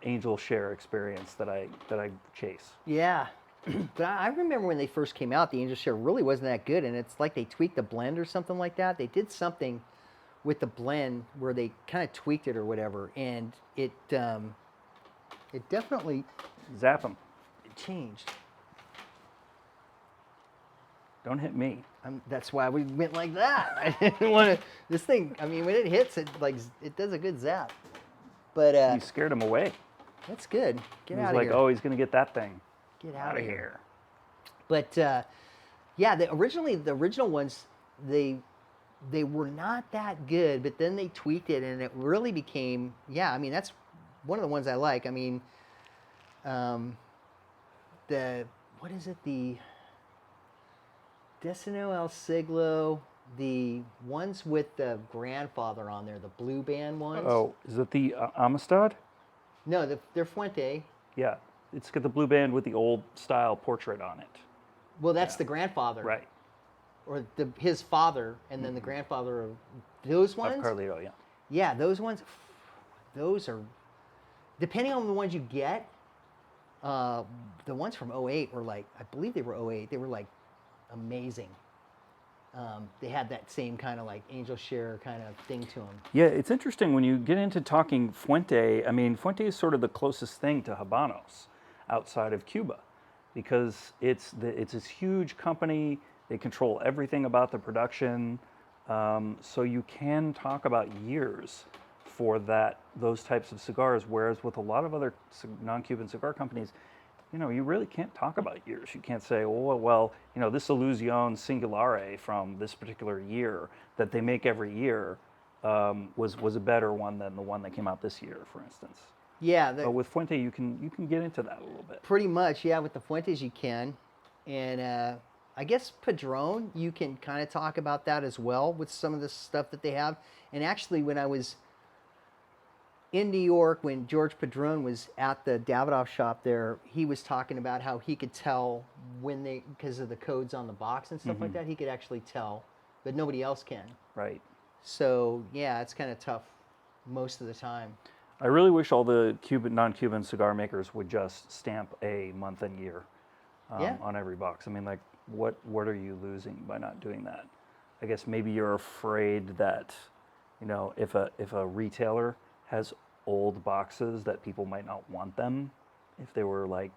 S2: angel share experience that I chase.
S1: Yeah. But I remember when they first came out, the Angel Share really wasn't that good, and it's like they tweaked the blend or something like that. They did something with the blend where they kind of tweaked it or whatever, and it definitely
S2: Zap them.
S1: changed.
S2: Don't hit me.
S1: That's why we went like that. I didn't want to. This thing, I mean, when it hits, it does a good zap. But
S2: You scared him away.
S1: that's good.
S2: He
S1: Get
S2: was
S1: out of
S2: like,
S1: here.
S2: oh, he's going to get that thing.
S1: Get out of here.
S2: here.
S1: But yeah, the original ones, they were not that good. But then they tweaked it, and it really became. Yeah, I mean that's one of the ones I like. I mean, the what is it? The Decino El Siglo, the ones with the grandfather on there, the blue band ones.
S2: Oh, is it the Amistad?
S1: No, they're Fuente.
S2: Yeah. It's got the blue band with the old style portrait on it.
S1: Well, that's the grandfather.
S2: Right.
S1: Or his father, and then the grandfather of those ones.
S2: Of Carlito, yeah.
S1: Yeah, those ones. Those are, depending on the ones you get. The ones from '08 were like, I believe they were '08. They were like amazing. They had that same kind of like angel share kind of thing to them.
S2: Yeah, it's interesting when you get into talking Fuente. I mean, Fuente is sort of the closest thing to Habanos outside of Cuba, because it's this huge company. They control everything about the production, so you can talk about years for those types of cigars. Whereas with a lot of other non-Cuban cigar companies, you know, you really can't talk about years. You can't say, oh, well, you know, this Illusion Singulare from this particular year that they make every year was a better one than the one that came out this year, for instance.
S1: Yeah,
S2: But with Fuente, you can get into that a little bit.
S1: pretty much. Yeah, with the Fuentes you can, and I guess Padron you can kind of talk about that as well with some of the stuff that they have. And actually, when I was in New York, when George Padron was at the Davidoff shop there, he was talking about how he could tell when because of the codes on the box and stuff like that, he could actually tell, but nobody else can.
S2: Right.
S1: So yeah, it's kind of tough most of the time.
S2: I really wish all the non-Cuban cigar makers would just stamp a month and year on every box. I mean, like, what are you losing by not doing that? I guess maybe you're afraid that, you know, if a retailer has old boxes that people might not want them if they were like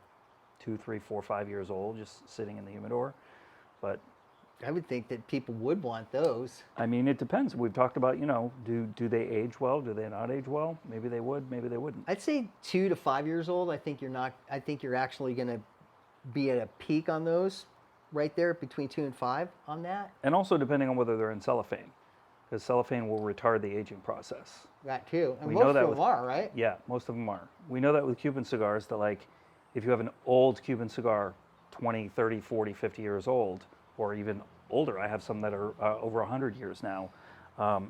S2: 2, 3, 4, 5 years old, just sitting in the humidor. But
S1: I would think that people would want those.
S2: I mean, it depends. We've talked about, you know, do they age well? Do they not age well? Maybe they would, maybe they wouldn't.
S1: I'd say 2 to 5 years old. I think you're actually going to be at a peak on those right there between 2 and 5 on that.
S2: And also depending on whether they're in cellophane, because cellophane will retard the aging process.
S1: That too. And
S2: We
S1: most
S2: know that
S1: of them are, right?
S2: Yeah, most of them are. We know that with Cuban cigars, that like if you have an old Cuban cigar, 20, 30, 40, 50 years old, or even older, I have some that are over 100 years now,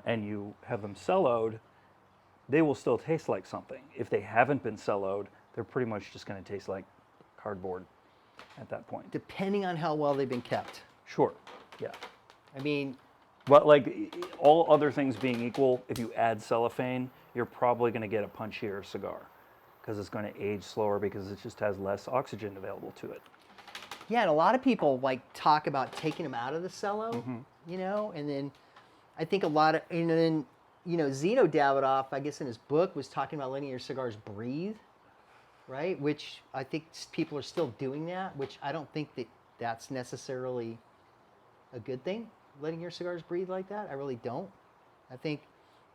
S2: and you have them celloed, they will still taste like something. If they haven't been celloed, they're pretty much just going to taste like cardboard at that point.
S1: Depending on how well they've been kept.
S2: Sure, yeah.
S1: I mean,
S2: But like all other things being equal, if you add cellophane, you're probably going to get a punchier cigar because it's going to age slower because it just has less oxygen available to it.
S1: yeah, and a lot of people like talk about taking them out of the cello, you know, and then I think a lot of, and then, you know, Zeno Davidoff, I guess in his book, was talking about letting your cigars breathe, right? Which I think people are still doing that, which I don't think that that's necessarily a good thing, letting your cigars breathe like that. I really don't. I think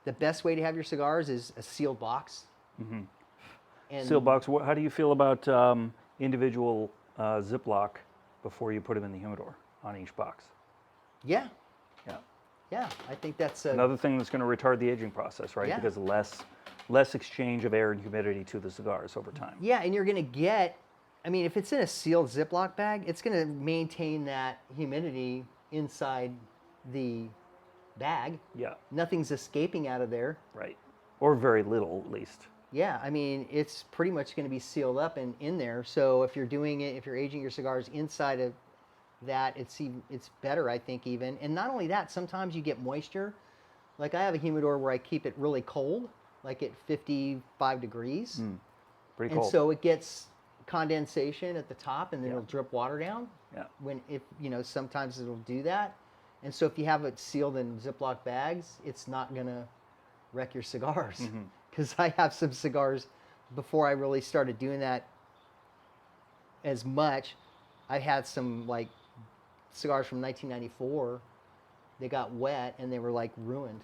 S1: the best way to have your cigars is a sealed box. And
S2: Sealed box, how do you feel about individual Ziploc before you put them in the humidor on each box?
S1: Yeah,
S2: Yeah.
S1: yeah, I think that's
S2: Another thing that's going to retard the aging process, right?
S1: Yeah.
S2: Because less exchange of air and humidity to the cigars over time.
S1: yeah, and you're gonna get, I mean, if it's in a sealed Ziploc bag, it's gonna maintain that humidity inside the bag.
S2: Yeah,
S1: Nothing's escaping out of there.
S2: right. Or very little, at least.
S1: Yeah, I mean, it's pretty much going to be sealed up and in there. So if you're doing it, if you're aging your cigars inside of that, it's better, I think, even. And not only that, sometimes you get moisture Like I have a humidor where I keep it really cold, like at 55 degrees.
S2: Pretty
S1: And
S2: cold.
S1: so it gets condensation at the top and then
S2: Yeah.
S1: it'll drip water down.
S2: Yeah.
S1: Sometimes it'll do that. And so if you have it sealed in Ziploc bags, it's not going to wreck your cigars. Because I have some cigars before I really started doing that as much. I had some like cigars from 1994. They got wet and they were like ruined.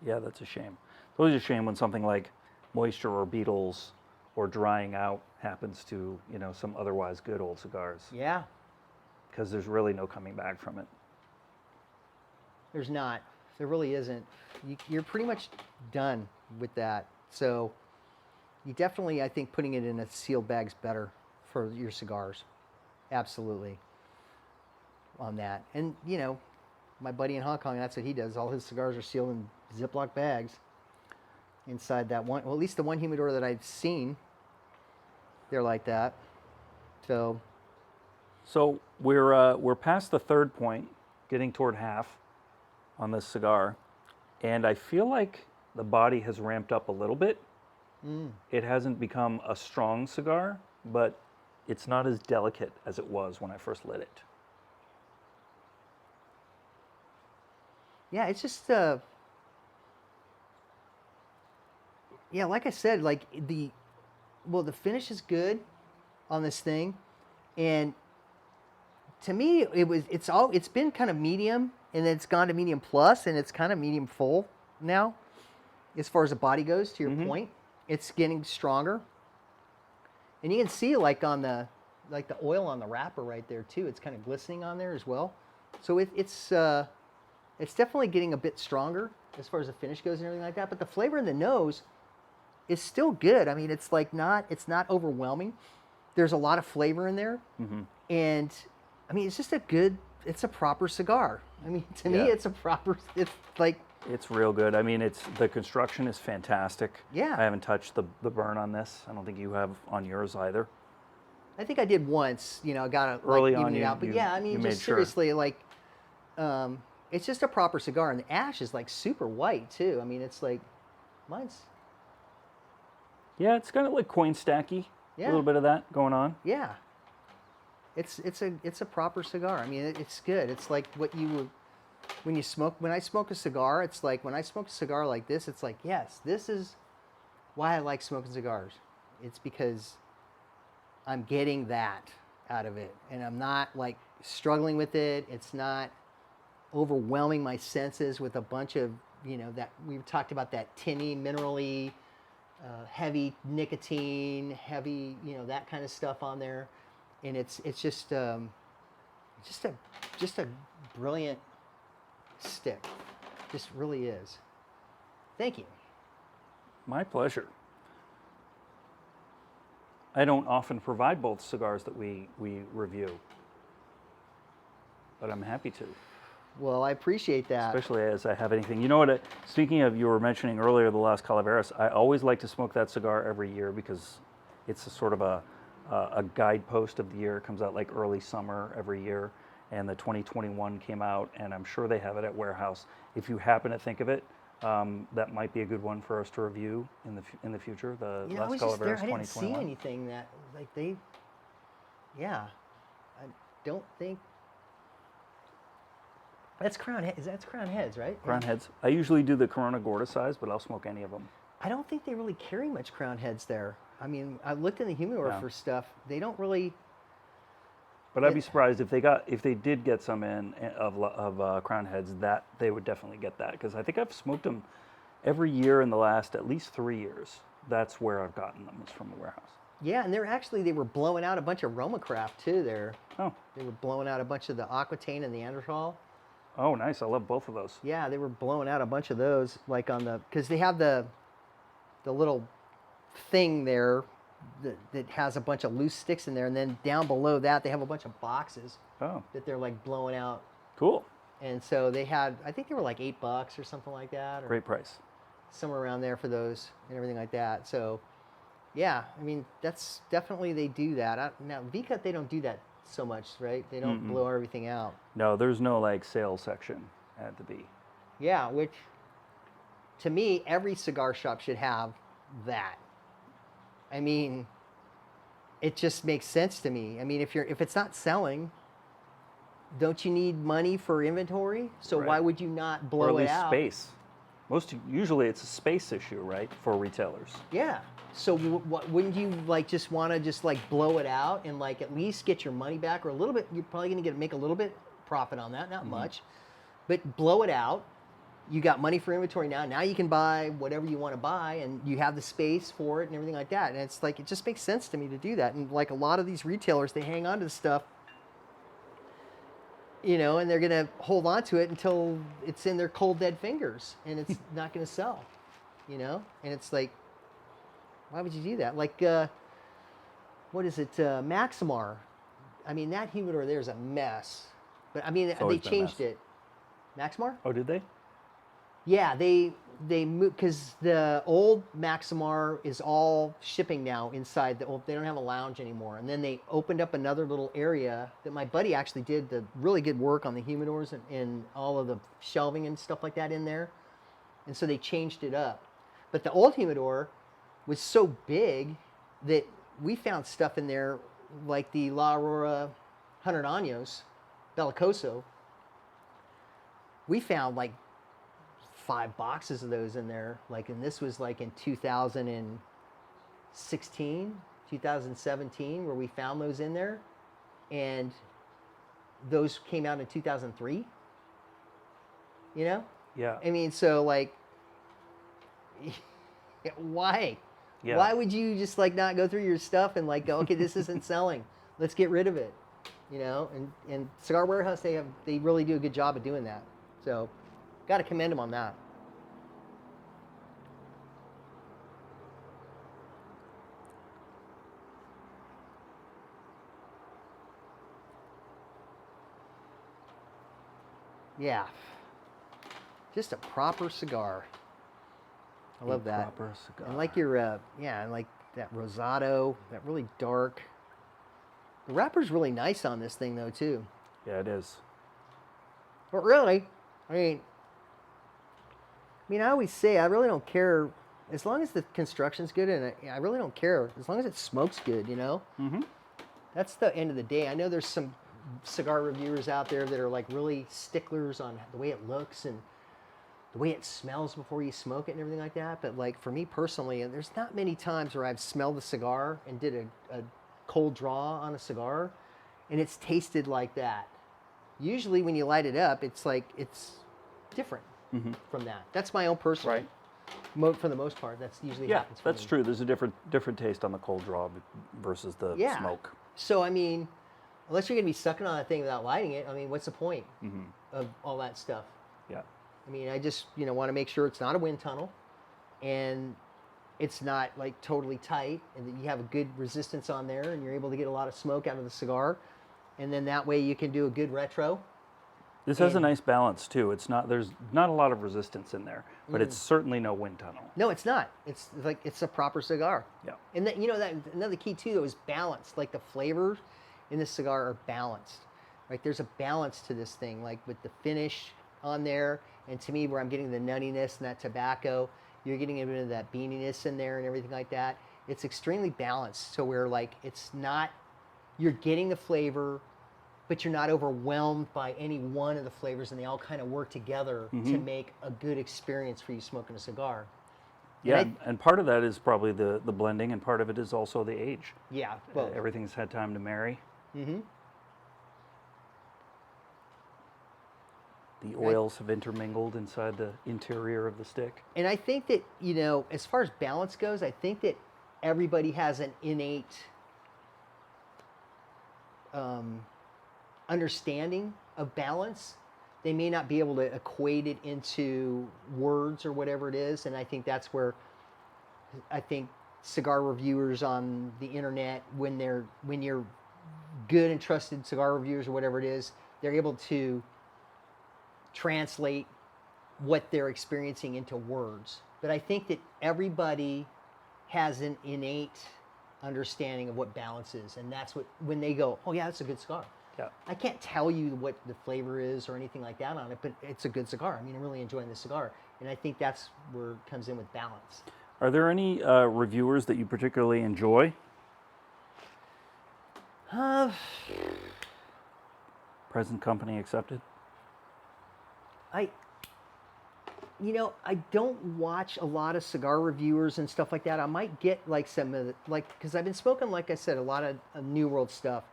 S2: Yeah, that's a shame. It's always a shame when something like moisture or beetles or drying out happens to, some otherwise good old cigars.
S1: Yeah,
S2: Because there's really no coming back from it.
S1: there's not. There really isn't. You're pretty much done with that. So you definitely, I think, putting it in a sealed bag's better for your cigars. Absolutely. On that. And, my buddy in Hong Kong, that's what he does. All his cigars are sealed in Ziploc bags inside that one. Well, at least the one humidor that I've seen, they're like that. So
S2: we're past the third point, getting toward half on this cigar, and I feel like the body has ramped up a little bit. It hasn't become a strong cigar, but it's not as delicate as it was when I first lit it.
S1: yeah, it's just like I said, like the finish is good on this thing, and to me it's been kind of medium, and then it's gone to medium plus, and it's kind of medium full now as far as the body goes. To your point, it's getting stronger, and you can see like on the oil on the wrapper right there too. It's kind of glistening on there as well, so it's definitely getting a bit stronger as far as the finish goes and everything like that. But the flavor in the nose is still good. I mean, it's not overwhelming. There's a lot of flavor in there, and I mean, it's a proper cigar. I mean, to me, it's like.
S2: It's real good. I mean, the construction is fantastic.
S1: Yeah.
S2: I haven't touched the burn on this. I don't think you have on yours either.
S1: I think I did once. I got to
S2: Early
S1: even
S2: on,
S1: it out. But yeah, I mean, just seriously, like, it's just a proper cigar, and the ash is like super white too. I mean, it's like mine's.
S2: Yeah, it's kind of like coin stacky.
S1: Yeah.
S2: A little bit of that going on.
S1: Yeah. It's a proper cigar. I mean, it's good. It's like what you would when I smoke a cigar. It's like when I smoke a cigar like this. It's like, yes, this is why I like smoking cigars. It's because I'm getting that out of it, and I'm not like struggling with it. It's not overwhelming my senses with a bunch of that we talked about, that tinny, minerally, heavy nicotine, heavy that kind of stuff on there, and it's just a brilliant stick. Just really is. Thank you.
S2: My pleasure. I don't often provide both cigars that we review, but I'm happy to.
S1: Well, I appreciate that.
S2: Especially as I have anything. You know what? Speaking of, you were mentioning earlier the Las Calaveras. I always like to smoke that cigar every year because it's a sort of a guidepost of the year. It comes out like early summer every year, and the 2021 came out, and I'm sure they have it at Warehouse. If you happen to think of it, that might be a good one for us to review in the future. The
S1: I
S2: Las
S1: was just there.
S2: Calaveras
S1: I didn't
S2: 2021.
S1: see anything that like they. Yeah, I don't think. That's Crown Heads. That's Crown Heads, right?
S2: Crown Heads. I usually do the Corona Gorda size, but I'll smoke any of them.
S1: I don't think they really carry much Crown Heads there. I mean, I looked in the humidor for stuff. They don't really.
S2: But I'd be surprised if they did get some in of Crown Heads, that they would definitely get that, because I think I've smoked them every year in the last at least 3 years. That's where I've gotten them, is from a Warehouse.
S1: Yeah, and they were blowing out a bunch of Romacraft too there.
S2: Oh.
S1: They were blowing out a bunch of the Aquitaine and the Neanderthal.
S2: Oh, nice. I love both of those.
S1: Yeah, they were blowing out a bunch of those, like because they have the little thing there that has a bunch of loose sticks in there, and then down below that they have a bunch of boxes that they're like blowing out.
S2: Cool.
S1: And so they had, I think they were like $8 or something like that, or
S2: Great price.
S1: somewhere around there for those and everything like that. So yeah, I mean, that's definitely, they do that. Now V-Cut, they don't do that so much, right? They don't blow everything out.
S2: No, there's no like sales section at the B.
S1: Yeah, which to me, every cigar shop should have that. I mean, it just makes sense to me. I mean, if it's not selling, don't you need money for inventory? So
S2: Right.
S1: why would you not
S2: Or
S1: blow
S2: at
S1: it
S2: least
S1: out?
S2: space. Usually it's a space issue, right, for retailers.
S1: Yeah. So wouldn't you like just want to just like blow it out and like at least get your money back or a little bit? You're probably going to make a little bit profit on that, not much, but blow it out. You got money for inventory now. Now you can buy whatever you want to buy, and you have the space for it and everything like that. And it's like it just makes sense to me to do that. And like a lot of these retailers, they hang on to the stuff, and they're gonna hold on to it until it's in their cold dead fingers, and it's not gonna sell. And it's like, why would you do that? Like, what is it, Maximar? I mean, that humidor there is a mess. But I mean,
S2: It's
S1: they
S2: always been a
S1: changed
S2: mess.
S1: it. Maximar?
S2: Oh, did they?
S1: Yeah, they moved because the old Maximar is all shipping now inside the old. They don't have a lounge anymore, and then they opened up another little area that my buddy actually did the really good work on the humidors and all of the shelving and stuff like that in there, and so they changed it up. But the old humidor was so big that we found stuff in there like the La Aurora 100 Años Bellicoso. We found like 5 boxes of those in there, and this was like in 2016, 2017, where we found those in there, and those came out in 2003.
S2: Yeah.
S1: I mean, so like, why?
S2: Yeah.
S1: Why would you just like not go through your stuff and like go, okay, this isn't selling, let's get rid of it, And Cigar Warehouse, they really do a good job of doing that. So, got to commend them on that. Yeah, just a proper cigar. I love that.
S2: Proper cigar.
S1: And like your, and like that rosado, that really dark. The wrapper's really nice on this thing though too.
S2: Yeah, it is.
S1: But really, I mean, I always say I really don't care as long as the construction's good, and I really don't care as long as it smokes good.
S2: Mm-hmm.
S1: That's the end of the day. I know there's some cigar reviewers out there that are like really sticklers on the way it looks and the way it smells before you smoke it and everything like that. But like for me personally, and there's not many times where I've smelled the cigar and did a cold draw on a cigar and it's tasted like that. Usually when you light it up, it's like it's different from that. That's my own personal.
S2: Right.
S1: For the most part, that's usually
S2: Yeah,
S1: happens for
S2: that's
S1: me.
S2: true. There's a different taste on the cold draw versus the smoke.
S1: So I mean, unless you're gonna be sucking on that thing without lighting it, I mean, what's the point of all that stuff?
S2: Yeah.
S1: I mean, I just want to make sure it's not a wind tunnel, and it's not like totally tight, and that you have a good resistance on there, and you're able to get a lot of smoke out of the cigar, and then that way you can do a good retro.
S2: This has a nice balance too. There's not a lot of resistance in there, but it's certainly no wind tunnel.
S1: No, it's not. It's like it's a proper cigar.
S2: Yeah.
S1: And that that another key too though is balance. Like the flavors in this cigar are balanced. Right? There's a balance to this thing, like with the finish on there, and to me where I'm getting the nuttiness and that tobacco, you're getting a bit of that beaniness in there and everything like that. It's extremely balanced. So where like it's not, you're getting the flavor, but you're not overwhelmed by any one of the flavors, and they all kind of work together to make a good experience for you smoking a cigar.
S2: Yeah, and part of that is probably the blending, and part of it is also the age.
S1: Yeah, both.
S2: Everything's had time to marry.
S1: Mm-hmm.
S2: The oils have intermingled inside the interior of the stick.
S1: And I think that, as far as balance goes, I think that everybody has an innate understanding of balance. They may not be able to equate it into words or whatever it is, and I think that's where I think cigar reviewers on the internet, when you're good and trusted cigar reviewers or whatever it is, they're able to translate what they're experiencing into words. But I think that everybody has an innate understanding of what balance is, and that's what, when they go, oh yeah, that's a good cigar.
S2: Yeah.
S1: I can't tell you what the flavor is or anything like that on it, but it's a good cigar. I mean, I'm really enjoying the cigar, and I think that's where it comes in with balance.
S2: Are there any reviewers that you particularly enjoy?
S1: Uh,
S2: Present company accepted.
S1: I don't watch a lot of cigar reviewers and stuff like that. I might get like some of the, like, because I've been smoking, like I said, a lot of New World stuff.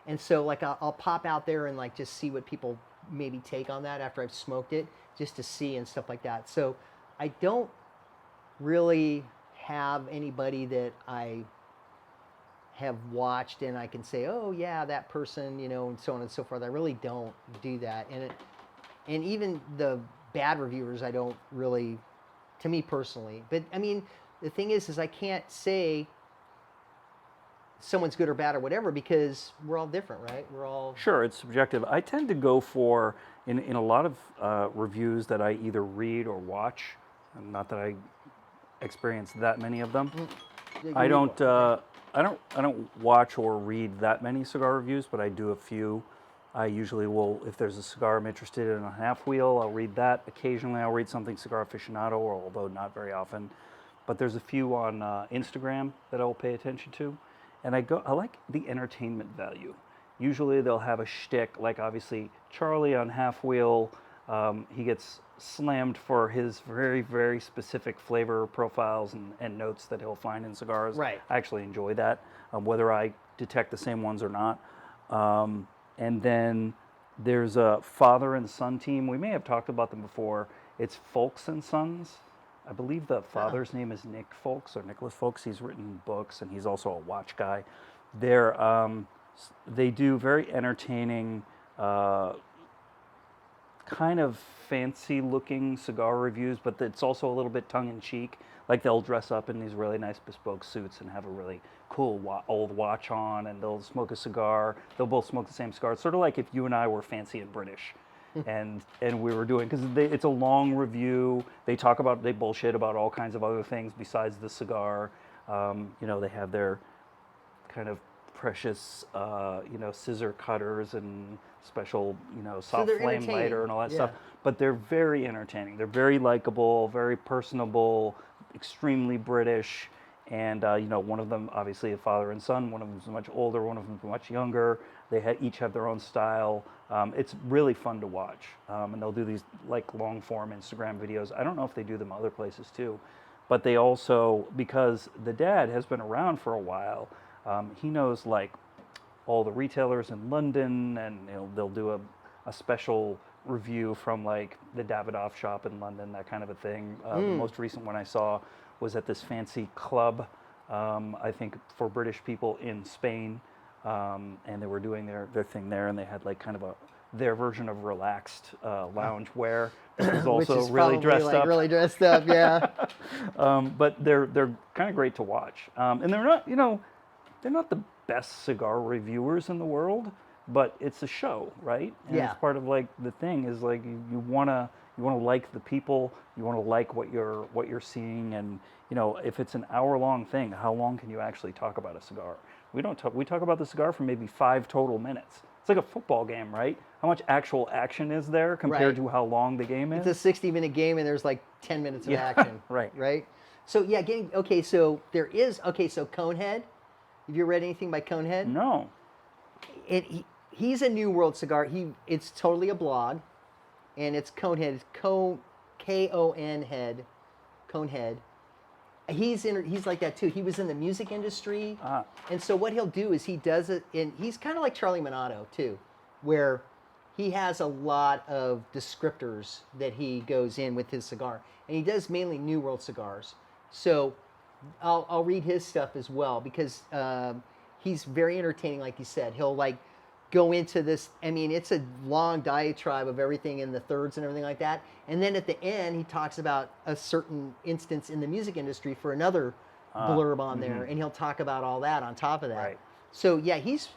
S1: And so like I'll pop out there and like just see what people maybe take on that after I've smoked it, just to see and stuff like that. So I don't really have anybody that I have watched and I can say, oh yeah, that person, and so on and so forth. I really don't do that. And even the bad reviewers, I don't really, to me personally. But I mean, the thing is I can't say someone's good or bad or whatever because we're all different, right? We're all
S2: Sure, it's subjective. I tend to go for, in a lot of reviews that I either read or watch, and not that I experience that many of them. I don't, I don't watch or read that many cigar reviews, but I do a few. I usually will, if there's a cigar I'm interested in, a half wheel, I'll read that. Occasionally I'll read something cigar aficionado, although not very often. But there's a few on Instagram that I'll pay attention to. And I like the entertainment value. Usually they'll have a shtick, like obviously Charlie on Half Wheel, he gets slammed for his very, very specific flavor profiles and notes that he'll find in cigars.
S1: Right.
S2: I actually enjoy that, whether I detect the same ones or not. And then there's a father and son team. We may have talked about them before. It's Folks and Sons. I believe the father's name is Nick Folks or Nicholas Folks. He's written books and he's also a watch guy. They do very entertaining, kind of fancy looking cigar reviews, but it's also a little bit tongue in cheek. Like they'll dress up in these really nice bespoke suits and have a really cool old watch on, and they'll smoke a cigar. They'll both smoke the same cigar. It's sort of like if you and I were fancy and British. and we were doing, because it's a long review. They bullshit about all kinds of other things besides the cigar. They have their kind of precious, scissor cutters and special, soft
S1: they're
S2: flame
S1: entertaining.
S2: lighter and all that
S1: Yeah.
S2: stuff. But they're very entertaining. They're very likable, very personable, extremely British. And one of them, obviously, a father and son. One of them's much older. One of them's much younger. They each have their own style. It's really fun to watch. And they'll do these like long form Instagram videos. I don't know if they do them other places too, but they also, because the dad has been around for a while, he knows like all the retailers in London, and they'll do a special review from like the Davidoff shop in London, that kind of a thing. The most recent one I saw was at this fancy club, I think for British people in Spain, and they were doing their thing there, and they had like kind of their version of relaxed lounge wear. It was also
S1: Which is
S2: really
S1: probably,
S2: dressed
S1: like,
S2: up.
S1: really dressed up, yeah.
S2: But they're kind of great to watch, and they're not the best cigar reviewers in the world, but it's a show, right? And
S1: Yeah.
S2: it's part of like the thing is like you wanna like the people, you wanna like what you're seeing, and if it's an hour-long thing, how long can you actually talk about a cigar? We talk about the cigar for maybe 5 total minutes. It's like a football game, right? How much actual action is there compared
S1: Right.
S2: to how long the game is?
S1: It's a 60-minute game and there's like 10 minutes of
S2: Yeah,
S1: action.
S2: right.
S1: Right? So yeah, so Conehead. Have you read anything by Conehead?
S2: No.
S1: He's a New World cigar. It's totally a blog, and it's Conehead. It's K-O-N head, Conehead. He's like that too. He was in the music industry, and so what he'll do is he does it, and he's kind of like Charlie Minato too, where he has a lot of descriptors that he goes in with his cigar, and he does mainly New World cigars. So I'll read his stuff as well because he's very entertaining. Like you said, he'll like go into this. I mean, it's a long diatribe of everything in the thirds and everything like that. And then at the end, he talks about a certain instance in the music industry for another blurb on there, and he'll talk about all that on top of that.
S2: Right.
S1: So yeah, he's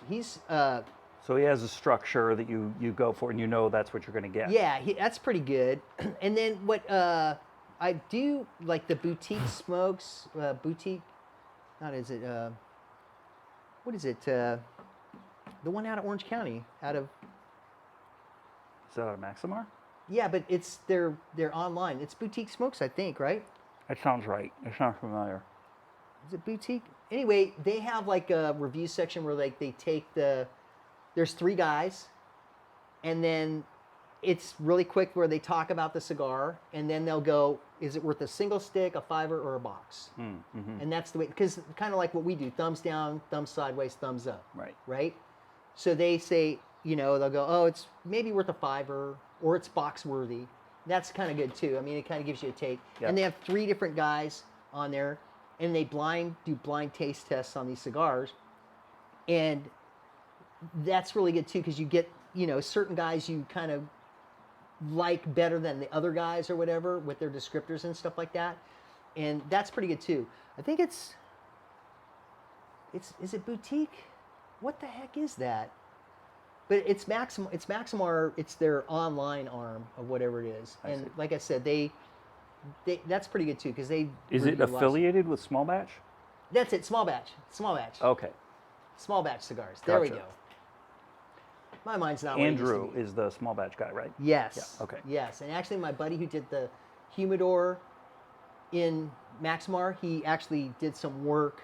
S2: So he has a structure that you go for, and that's what you're going to get.
S1: yeah, that's pretty good. And then what I do like the boutique smokes, boutique, not is it, what is it? The one out of Orange County, out of
S2: Is that out of Maximar?
S1: yeah, but it's they're online. It's Boutique Smokes, I think, right?
S2: That sounds right. It sounds familiar.
S1: Is it Boutique? Anyway, they have like a review section where like they take there's 3 guys, and then it's really quick where they talk about the cigar, and then they'll go, is it worth a single stick, a fiver, or a box? And that's the way, because kind of like what we do, thumbs down, thumbs sideways, thumbs up.
S2: Right.
S1: Right? So they say, they'll go, oh, it's maybe worth a fiver, or it's box worthy. That's kind of good too. I mean, it kind of gives you a take.
S2: Yep.
S1: And they have 3 different guys on there, and they do blind taste tests on these cigars. And that's really good too, because you get, certain guys you kind of like better than the other guys or whatever with their descriptors and stuff like that. And that's pretty good too. I think is it Boutique? What the heck is that? But it's Maximar, it's their online arm of whatever it is.
S2: I
S1: And
S2: see.
S1: like I said, they that's pretty good too, because they
S2: Is it
S1: review lots of-
S2: affiliated with Small Batch?
S1: That's it, small batch.
S2: Okay.
S1: Small batch cigars. There we
S2: Gotcha.
S1: go. My mind's not where it used to
S2: Andrew
S1: be.
S2: is the Small Batch guy, right?
S1: Yes.
S2: Yeah, okay.
S1: Yes, and actually, my buddy who did the humidor in Maximar, he actually did some work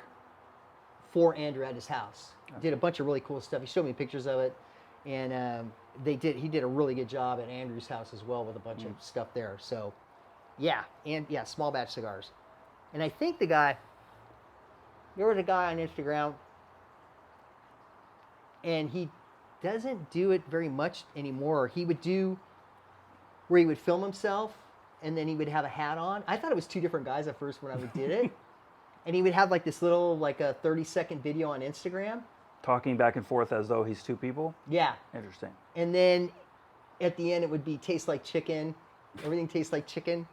S1: for Andrew at his house. Did a bunch of really cool stuff. He showed me pictures of it, and he did a really good job at Andrew's house as well with a bunch of stuff there. So, yeah, small batch cigars. And I think there was a guy on Instagram, and he doesn't do it very much anymore. He would do where he would film himself, and then he would have a hat on. I thought it was 2 different guys at first when I did it. And he would have like this little, like a 30-second video on Instagram.
S2: Talking back and forth as though he's 2 people?
S1: Yeah.
S2: Interesting.
S1: And then at the end, it would be taste like chicken. Everything tastes like chicken.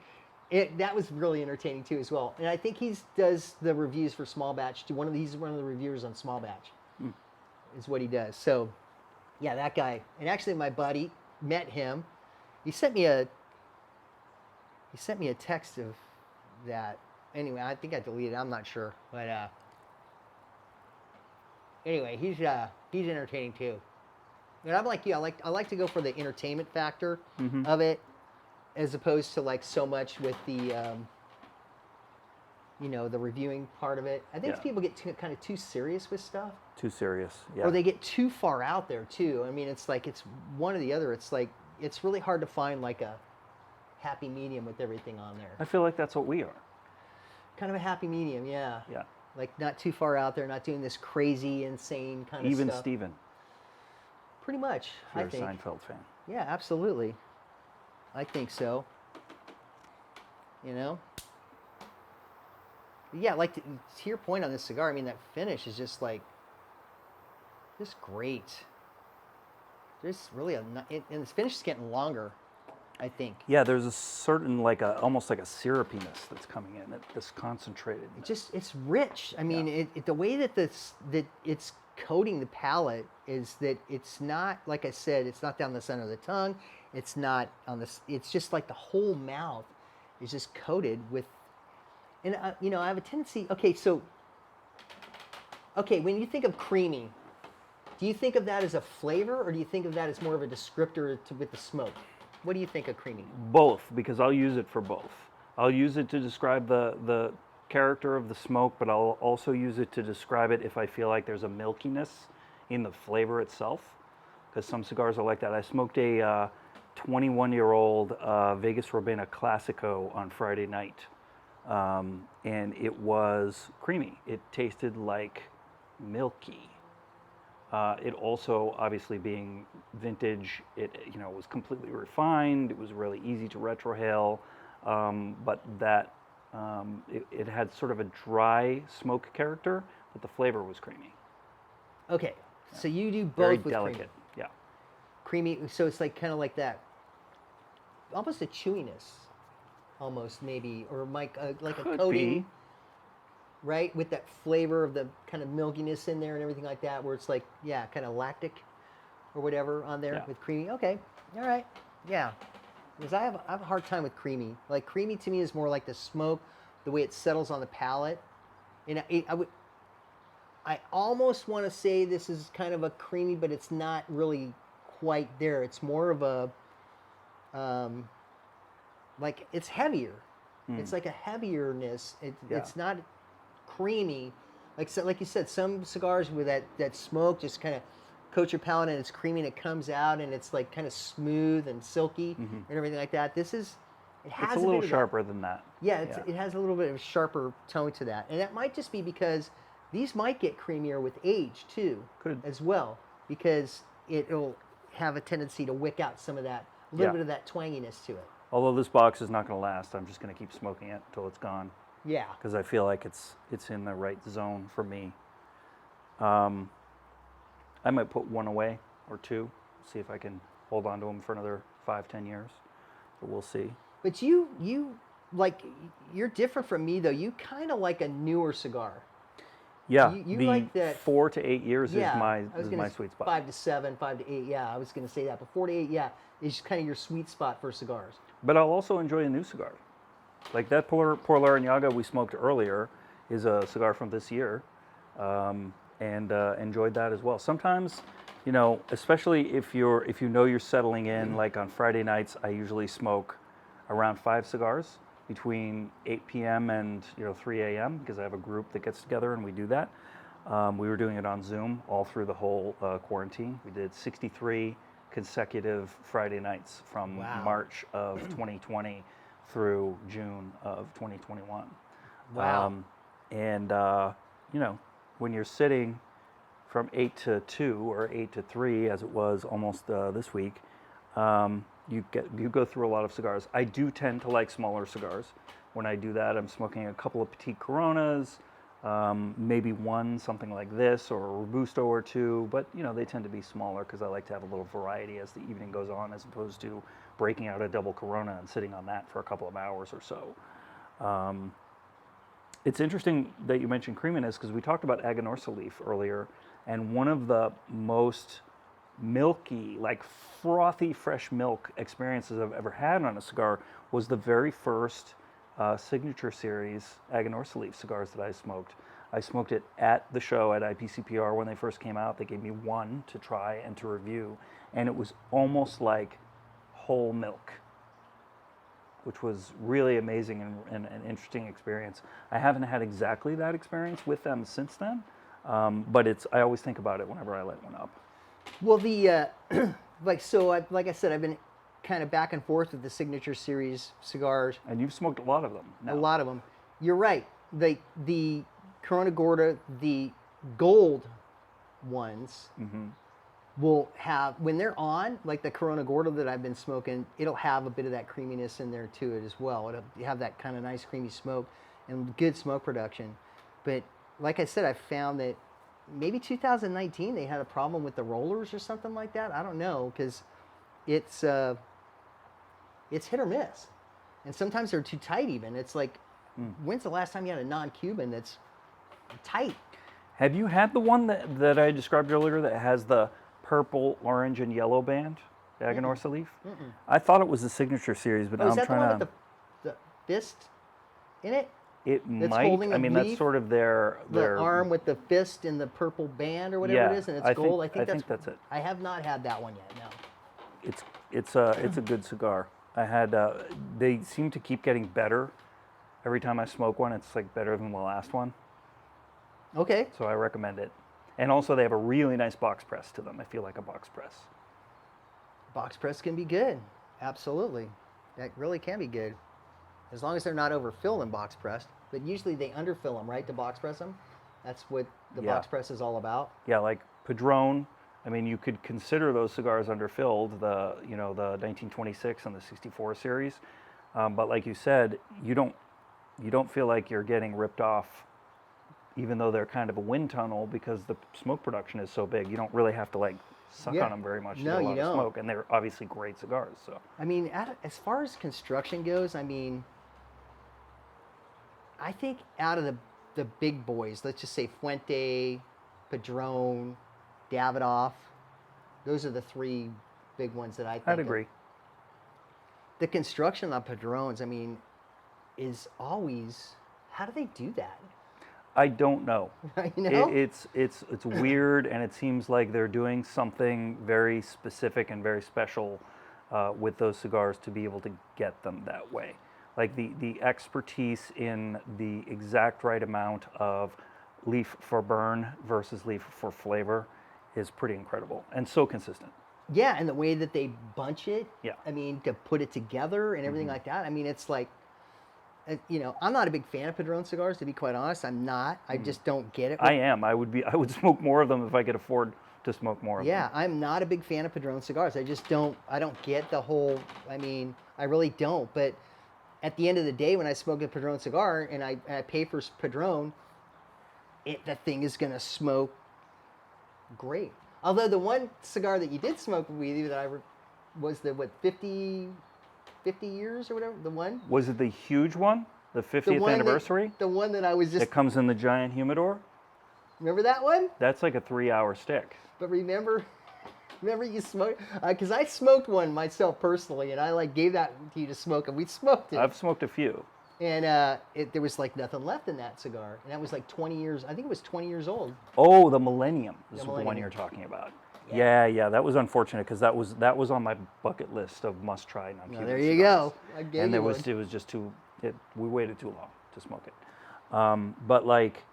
S1: That was really entertaining too as well. And I think he does the reviews for Small Batch too. He's one of the reviewers on Small Batch. Is what he does. So, yeah, that guy. And actually, my buddy met him. He sent me a text of that. Anyway, I think I deleted it. I'm not sure, but anyway, he's entertaining too. And I'm like you. I like to go for the entertainment factor of it, as opposed to like so much with the the reviewing part of it. I think
S2: Yeah.
S1: people get kind of too serious with stuff.
S2: Too serious. Yeah.
S1: Or they get too far out there too. I mean, it's like it's one or the other. It's like it's really hard to find like a happy medium with everything on there.
S2: I feel like that's what we are.
S1: Kind of a happy medium, yeah.
S2: Yeah.
S1: Like not too far out there, not doing this crazy, insane kind of
S2: Even
S1: stuff.
S2: Steven,
S1: Pretty much,
S2: if you're
S1: I think.
S2: a Seinfeld fan.
S1: Yeah, absolutely. I think so. Yeah, like to your point on this cigar, I mean, that finish is just like, just great. There's really and this finish is getting longer, I think.
S2: Yeah, there's a certain almost like a syrupiness that's coming in. This concentrated.
S1: It's rich. I mean, the way that it's coating the palate is that it's not, like I said, it's not down the center of the tongue. It's not on this. It's just like the whole mouth is just coated with. And I have a tendency. Okay, when you think of creamy, do you think of that as a flavor, or do you think of that as more of a descriptor with the smoke? What do you think of creamy?
S2: Both, because I'll use it for both. I'll use it to describe the character of the smoke, but I'll also use it to describe it if I feel like there's a milkiness in the flavor itself, because some cigars are like that. I smoked a 21-year-old Vegas Robina Classico on Friday night, and it was creamy. It tasted like milky. It also, obviously being vintage, it was completely refined. It was really easy to retrohale, but that it had sort of a dry smoke character, but the flavor was creamy.
S1: Okay, so you do both
S2: Very
S1: with
S2: delicate. Yeah.
S1: creamy. So it's like kind of like that, almost a chewiness, almost maybe, or like a
S2: Could
S1: coating.
S2: be.
S1: Right, with that flavor of the kind of milkiness in there and everything like that, where it's like, yeah, kind of lactic or whatever on there
S2: Yeah.
S1: with creamy. Okay, all right, yeah. Because I have a hard time with creamy. Like creamy to me is more like the smoke, the way it settles on the palate. And I almost want to say this is kind of a creamy, but it's not really quite there. It's more of a, like it's heavier. It's like a heavierness.
S2: Yeah.
S1: It's not creamy. Like you said, some cigars with that smoke just kind of coat your palate and it's creamy and it comes out and it's like kind of smooth and silky and everything like that. This is, it has
S2: It's a
S1: bit
S2: little
S1: of
S2: sharper than that.
S1: yeah, it has a little bit of a sharper tone to that. And that might just be because these might get creamier with age too,
S2: Could.
S1: as well, because it'll have a tendency to wick out some of that, a little
S2: Yeah.
S1: bit of that twanginess to it.
S2: Although this box is not going to last, I'm just going to keep smoking it until it's gone
S1: Yeah.
S2: because I feel like it's in the right zone for me. I might put one away or two, see if I can hold on to them for another 5-10 years, but we'll see.
S1: But you like, you're different from me though. You kind of like a newer cigar.
S2: Yeah,
S1: You
S2: the
S1: like that-
S2: 4 to 8 years
S1: Yeah,
S2: is
S1: I was
S2: my
S1: gonna
S2: sweet spot.
S1: 5 to 7, 5 to 8. Yeah, I was gonna say that. But 4 to 8, yeah, is kind of your sweet spot for cigars.
S2: But I'll also enjoy a new cigar. Like that Por Larrañaga we smoked earlier is a cigar from this year, and enjoyed that as well. Sometimes, you know, especially if you know you're settling in, like on Friday nights, I usually smoke around 5 cigars between 8 p.m. and 3 a.m. because I have a group that gets together and we do that. We were doing it on Zoom all through the whole quarantine. We did 63 consecutive Friday nights from
S1: Wow.
S2: March of 2020 through June of 2021.
S1: Wow.
S2: And when you're sitting from 8 to 2 or 8 to 3, as it was almost this week, you go through a lot of cigars. I do tend to like smaller cigars. When I do that, I'm smoking a couple of Petite Coronas, maybe one something like this, or a Robusto or two, but they tend to be smaller because I like to have a little variety as the evening goes on, as opposed to breaking out a double Corona and sitting on that for a couple of hours or so. It's interesting that you mentioned creaminess because we talked about Aganorsa leaf earlier, and one of the most milky, like frothy fresh milk experiences I've ever had on a cigar was the very first Signature Series Aganorsa leaf cigars that I smoked. I smoked it at the show at IPCPR when they first came out. They gave me one to try and to review, and it was almost like whole milk, which was really amazing and an interesting experience. I haven't had exactly that experience with them since then, but I always think about it whenever I light one up.
S1: Well, the like I said, I've been kind of back and forth with the Signature Series cigars.
S2: And you've smoked a lot of them now.
S1: A lot of them. You're right. The Corona Gorda, the gold ones, will have, when they're on, like the Corona Gorda that I've been smoking, it'll have a bit of that creaminess in there to it as well. It'll have that kind of nice creamy smoke and good smoke production. But like I said, I found that maybe 2019 they had a problem with the rollers or something like that. I don't know, because it's hit or miss, and sometimes they're too tight. Even it's like, when's the last time you had a non-Cuban that's tight?
S2: Have you had the one that I described earlier that has the purple, orange, and yellow band, the Aganorsa leaf? I thought it was the Signature Series, but now
S1: is
S2: I'm
S1: that the
S2: trying
S1: one
S2: to.
S1: with the fist in it?
S2: It
S1: that's
S2: might.
S1: holding
S2: I
S1: a
S2: me's
S1: leaf?
S2: that's sort of their
S1: The arm with the fist and the purple band or whatever
S2: Yeah,
S1: it is, and it's
S2: I
S1: gold.
S2: think that's it.
S1: I have not had that one yet. No.
S2: It's a good cigar. I had. They seem to keep getting better. Every time I smoke one, it's like better than the last one.
S1: Okay.
S2: So I recommend it. And also, they have a really nice box press to them. I feel like a box press.
S1: Box press can be good. Absolutely. That really can be good. As long as they're not overfilling box pressed. But usually they underfill them, right, to box press them? That's what the
S2: Yeah.
S1: box press is all about.
S2: Yeah, like Padron. I mean, you could consider those cigars underfilled, the 1926 and the 64 series. But like you said, you don't feel like you're getting ripped off, even though they're kind of a wind tunnel, because the smoke production is so big. You don't really have to like suck
S1: Yeah.
S2: on them very much to
S1: No,
S2: get a
S1: you
S2: lot of
S1: don't.
S2: smoke, and they're obviously great cigars. So
S1: I mean, as far as construction goes, I mean, I think out of the big boys, let's just say Fuente, Padron, Davidoff, those are the three big ones that I think
S2: I'd
S1: of.
S2: agree.
S1: The construction on Padrones, I mean, is always, how do they do that?
S2: I don't know.
S1: You know?
S2: It's weird, and it seems like they're doing something very specific and very special with those cigars to be able to get them that way. Like the expertise in the exact right amount of leaf for burn versus leaf for flavor is pretty incredible and so consistent.
S1: Yeah, and the way that they bunch it.
S2: Yeah.
S1: I mean, to put it together and everything like that. I mean, it's like, you know, I'm not a big fan of Padron cigars, to be quite honest. I'm not. I just don't get it.
S2: I am. I would smoke more of them if I could afford to smoke more of them.
S1: Yeah, I'm not a big fan of Padron cigars. I just don't. I don't get the whole. I mean, I really don't. But at the end of the day, when I smoke a Padron cigar and I pay for Padron, that thing is gonna smoke great. Although the one cigar that you did smoke with you that was the 50 years or whatever, the one.
S2: Was it the huge one, the 50th anniversary?
S1: The one that I was just.
S2: It comes in the giant humidor.
S1: Remember that one?
S2: That's like a 3-hour stick.
S1: But remember you smoked, because I smoked one myself personally, and I like gave that to you to smoke, and we smoked it.
S2: I've smoked a few.
S1: And there was like nothing left in that cigar, and that was like 20 years. I think it was 20 years old.
S2: Oh, the Millennium is the one
S1: Millennium.
S2: you're talking about. Yeah, that was unfortunate because that was on my bucket list of must-try non-Cuban
S1: There you
S2: cigars.
S1: go. I gave
S2: And
S1: you
S2: it
S1: one.
S2: was just too. We waited too long to smoke it. But like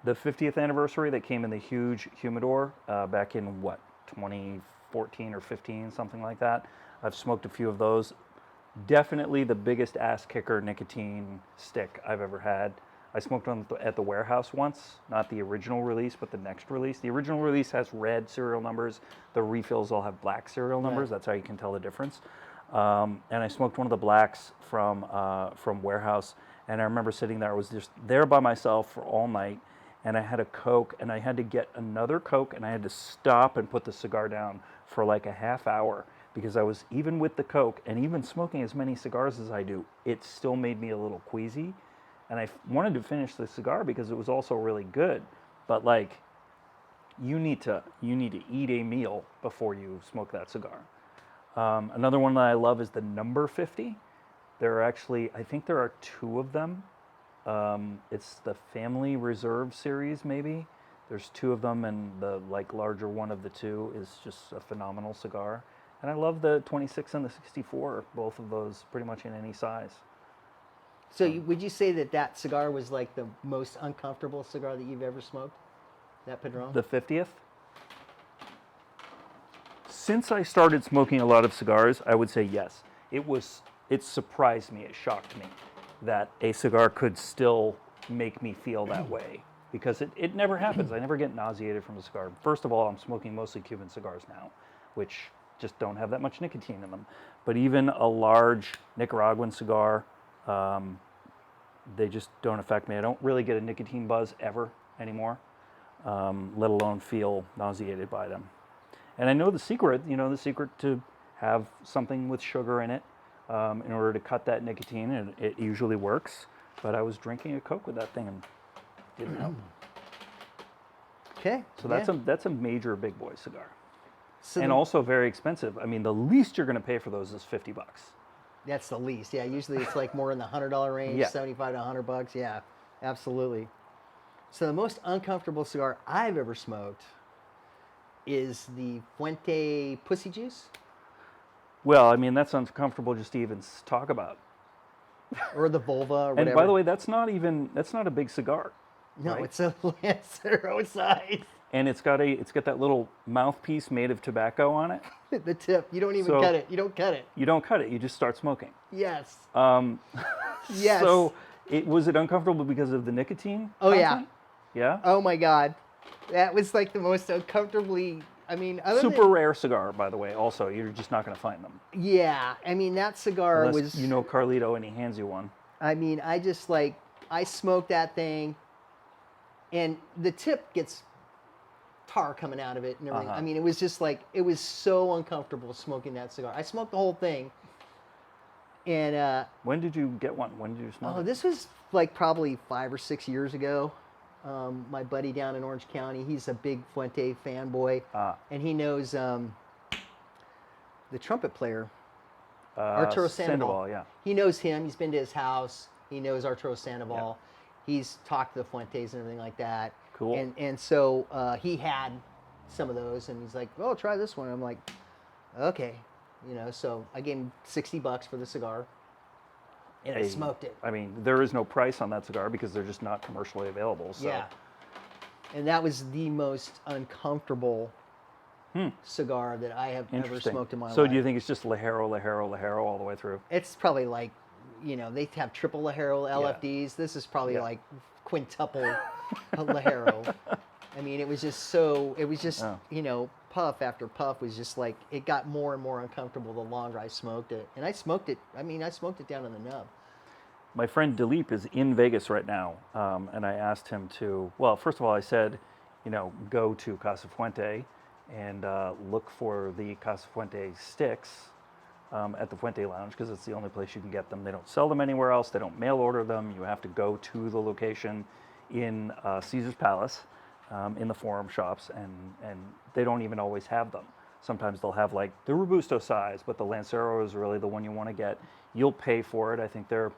S2: the 50th anniversary that came in the huge humidor back in what 2014 or 15, something like that. I've smoked a few of those. Definitely the biggest ass kicker nicotine stick I've ever had. I smoked one at the warehouse once, not the original release, but the next release. The original release has red serial numbers. The refills all have black serial numbers. That's how you can tell the difference. And I smoked one of the blacks from warehouse, and I remember sitting there. I was just there by myself for all night, and I had a Coke, and I had to get another Coke, and I had to stop and put the cigar down for like a half hour because I was, even with the Coke and even smoking as many cigars as I do, it still made me a little queasy. And I wanted to finish the cigar because it was also really good. But like, you need to eat a meal before you smoke that cigar. Another one that I love is the number 50. There are actually, I think there are 2 of them. It's the Family Reserve series, maybe. There's 2 of them, and the like larger one of the 2 is just a phenomenal cigar. And I love the 26 and the 64, both of those pretty much in any size.
S1: So would you say that cigar was like the most uncomfortable cigar that you've ever smoked? That Padron?
S2: The 50th? Since I started smoking a lot of cigars, I would say yes. It surprised me, it shocked me that a cigar could still make me feel that way. Because it never happens. I never get nauseated from a cigar. First of all, I'm smoking mostly Cuban cigars now, which just don't have that much nicotine in them. But even a large Nicaraguan cigar, they just don't affect me. I don't really get a nicotine buzz ever anymore, let alone feel nauseated by them. And I know the secret to have something with sugar in it in order to cut that nicotine, and it usually works. But I was drinking a Coke with that thing and didn't help.
S1: Okay.
S2: So that's a major big boy cigar.
S1: So
S2: And also very expensive. I mean, the least you're going to pay for those is $50.
S1: that's the least. Yeah, usually it's like more in the $100 range,
S2: Yeah.
S1: 75 to $100. Yeah, absolutely. So the most uncomfortable cigar I've ever smoked is the Fuente Pussy Juice,
S2: Well, I mean, that's uncomfortable just to even talk about.
S1: or the Volva, or whatever.
S2: And by the way, that's not a big cigar.
S1: no,
S2: right?
S1: it's a Lancero size.
S2: And it's got that little mouthpiece made of tobacco on it.
S1: The tip. You don't even
S2: So-
S1: cut it. You don't cut it.
S2: You don't cut it, you just start smoking.
S1: Yes.
S2: Um,
S1: Yes.
S2: So was it uncomfortable because of the nicotine?
S1: Oh, yeah.
S2: content? Yeah?
S1: Oh my God, that was like the most uncomfortably. I mean, other
S2: Super rare cigar, by the way, also. You're just not going to find them.
S1: Yeah, I mean that cigar
S2: Unless
S1: was.
S2: you know Carlito and he hands you one.
S1: I mean, I smoked that thing, and the tip gets tar coming out of it and everything.
S2: Uh-huh.
S1: I mean, it was just like, it was so uncomfortable smoking that cigar. I smoked the whole thing, and
S2: When did you get one? When did you smoke it?
S1: this was like probably 5 or 6 years ago. My buddy down in Orange County, he's a big Fuente fanboy, and he knows the trumpet player, Arturo Sandoval.
S2: Yeah.
S1: He knows him. He's been to his house. He knows Arturo Sandoval. he's talked to the Fuentes and everything like that.
S2: Cool.
S1: And so he had some of those, and he's like, "Oh, try this one." I'm like, "Okay," So I gave him $60 for the cigar, and I smoked it.
S2: I mean, there is no price on that cigar because they're just not commercially available. So.
S1: Yeah. And that was the most uncomfortable cigar that I have ever smoked in my life.
S2: So do you think it's just Ligero all the way through?
S1: It's probably like, they have triple Ligero LFDs. This is probably like quintuple Ligero. I mean, it was just puff after puff was just like, it got more and more uncomfortable the longer I smoked it. And I smoked it down in the nub.
S2: My friend Dilip is in Vegas right now, and I asked him to, well, first of all, I said, go to Casa Fuente and look for the Casa Fuente sticks at the Fuente Lounge, because it's the only place you can get them. They don't sell them anywhere else. They don't mail order them. You have to go to the location in Caesar's Palace, in the Forum shops, and they don't even always have them. Sometimes they'll have like the Robusto size, but the Lancero is really the one you want to get. You'll pay for it. I think they're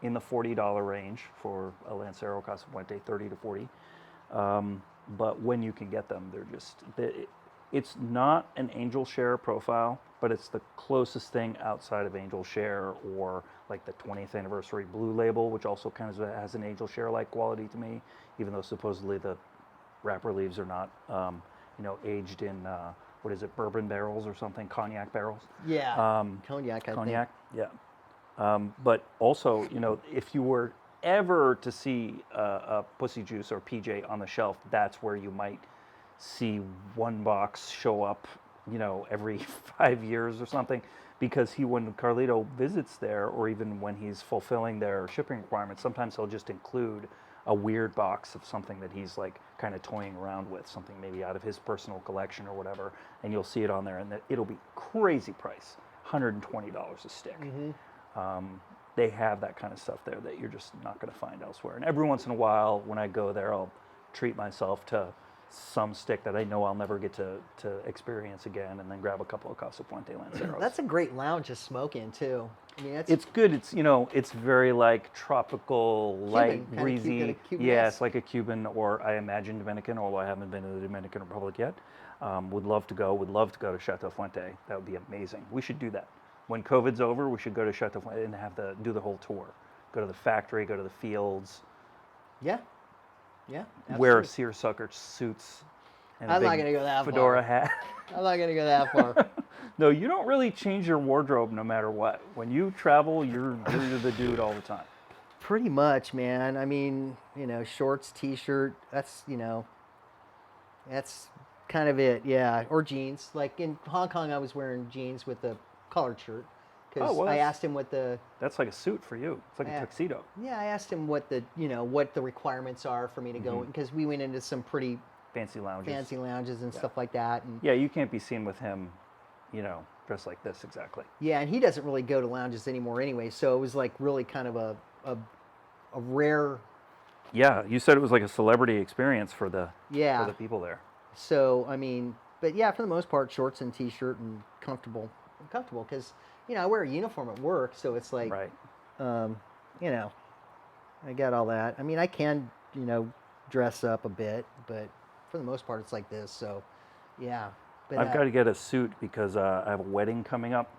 S2: in the $40 range for a Lancero Casa Fuente, 30 to 40. But when you can get them, it's not an Angel Share profile, but it's the closest thing outside of Angel Share, or like the 20th anniversary Blue Label, which also kind of has an Angel Share-like quality to me, even though supposedly the wrapper leaves are not, aged in, bourbon barrels or something, cognac barrels.
S1: Yeah, cognac, I think.
S2: Yeah. But also, if you were ever to see a Pussy Juice or PJ on the shelf, that's where you might see one box show up, every 5 years or something, because when Carlito visits there, or even when he's fulfilling their shipping requirements, sometimes he'll just include a weird box of something that he's like kind of toying around with, something maybe out of his personal collection or whatever, and you'll see it on there, and it'll be crazy price, $120 a stick. They have that kind of stuff there that you're just not going to find elsewhere. And every once in a while, when I go there, I'll treat myself to some stick that I know I'll never get to experience again, and then grab a couple of Casa Fuente Lanceros.
S1: That's a great lounge to smoke in too. I mean,
S2: it's good. It's it's very like tropical,
S1: Cuban,
S2: light, breezy.
S1: kinda Cuban-esque.
S2: Yeah, it's like a Cuban, or I imagine Dominican, although I haven't been to the Dominican Republic yet. Would love to go to Chateau Fuente. That would be amazing. We should do that. When COVID's over, we should go to Chateau Fuente and do the whole tour. Go to the factory, go to the fields.
S1: Yeah. Yeah.
S2: Wear
S1: absolutely.
S2: seersucker suits and
S1: I'm
S2: a
S1: not
S2: big
S1: gonna go that
S2: fedora
S1: far.
S2: hat.
S1: I'm not gonna go that far.
S2: No, you don't really change your wardrobe no matter what. When you travel, you're the dude all the time.
S1: Pretty much, man. I mean, shorts, t-shirt. That's kind of it. Yeah, or jeans. Like in Hong Kong, I was wearing jeans with a collared shirt because I asked him what the.
S2: That's like a suit for you. It's like a tuxedo.
S1: Yeah, I asked him what the requirements are for me to go, because we went into some pretty
S2: fancy lounges
S1: and stuff like that. And
S2: yeah, you can't be seen with him, dressed like this exactly.
S1: Yeah, and he doesn't really go to lounges anymore anyway, so it was like really kind of a rare.
S2: Yeah, you said it was like a celebrity experience for the people there.
S1: So I mean, but yeah, for the most part, shorts and t-shirt and comfortable because I wear a uniform at work, so it's like,
S2: right.
S1: I got all that. I mean, I can dress up a bit, but for the most part, it's like this. So yeah. But,
S2: I've got to get a suit because I have a wedding coming up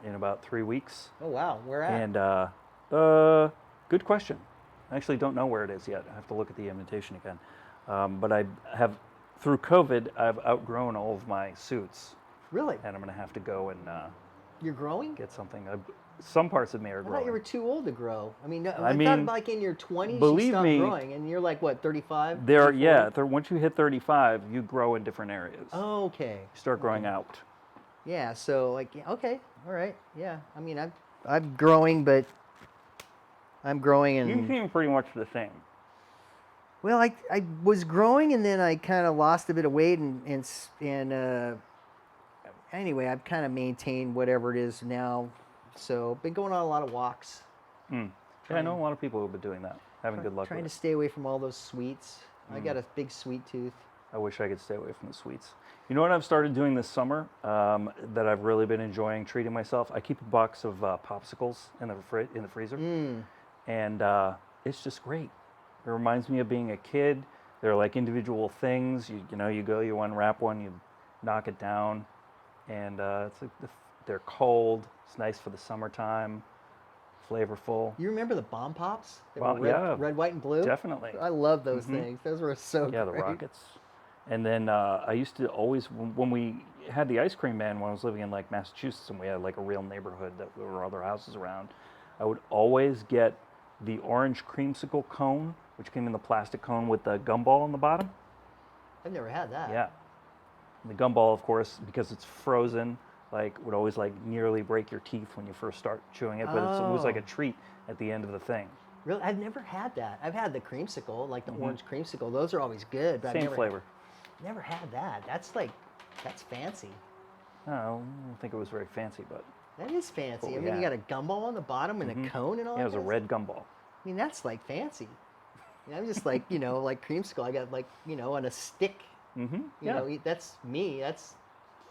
S2: in about 3 weeks.
S1: Oh wow, where at?
S2: And good question. I actually don't know where it is yet. I have to look at the invitation again. But I have, through COVID, I've outgrown all of my suits.
S1: Really?
S2: And I'm going to have to go and
S1: You're growing?
S2: get something. Some parts of me are
S1: I
S2: growing.
S1: thought you were too old to grow. I mean,
S2: I
S1: thought
S2: mean,
S1: like in your 20s
S2: believe
S1: you stopped
S2: me,
S1: growing, and you're like what, 35?
S2: Once you hit 35, you grow in different areas.
S1: Oh, okay.
S2: You start growing out.
S1: Yeah. So like, okay, all right, yeah. I mean, I'm growing, but I'm growing and.
S2: You seem pretty much the same.
S1: Well, I was growing, and then I kind of lost a bit of weight, and anyway, I've kind of maintained whatever it is now. So, been going on a lot of walks.
S2: Yeah, I know a lot of people who've been doing that, having good luck
S1: Trying
S2: with
S1: to stay away from all those sweets. I got a big sweet tooth.
S2: I wish I could stay away from the sweets. You know what I've started doing this summer that I've really been enjoying treating myself? I keep a box of popsicles in the freezer. And it's just great. It reminds me of being a kid. They're like individual things. You know, you go, you unwrap one, you knock it down, and it's like they're cold. It's nice for the summertime, flavorful.
S1: You remember the bomb pops? They
S2: Bomb-
S1: were red,
S2: yeah,
S1: red, white, and blue.
S2: Definitely.
S1: I love those things. Those were so
S2: Yeah, the
S1: great.
S2: rockets. And then I used to always, when we had the ice cream man, when I was living in like Massachusetts and we had like a real neighborhood that there were other houses around, I would always get the orange creamsicle cone, which came in the plastic cone with the gumball on the bottom.
S1: I've never had that.
S2: Yeah. And the gumball, of course, because it's frozen, like would always like nearly break your teeth when you first start chewing it, but it was like a treat at the end of the thing.
S1: Really, I've never had that. I've had the creamsicle, like the orange creamsicle. Those are always good. But
S2: Same flavor.
S1: Never had that. That's fancy.
S2: No, I don't think it was very fancy, but
S1: That is fancy.
S2: Well,
S1: I mean,
S2: yeah.
S1: you got a gumball on the bottom and a cone and all
S2: yeah, it
S1: that.
S2: was a red gumball.
S1: I mean, that's like fancy. I mean, I'm just like, like creamsicle. I got like, on a stick. You know, that's me. That's,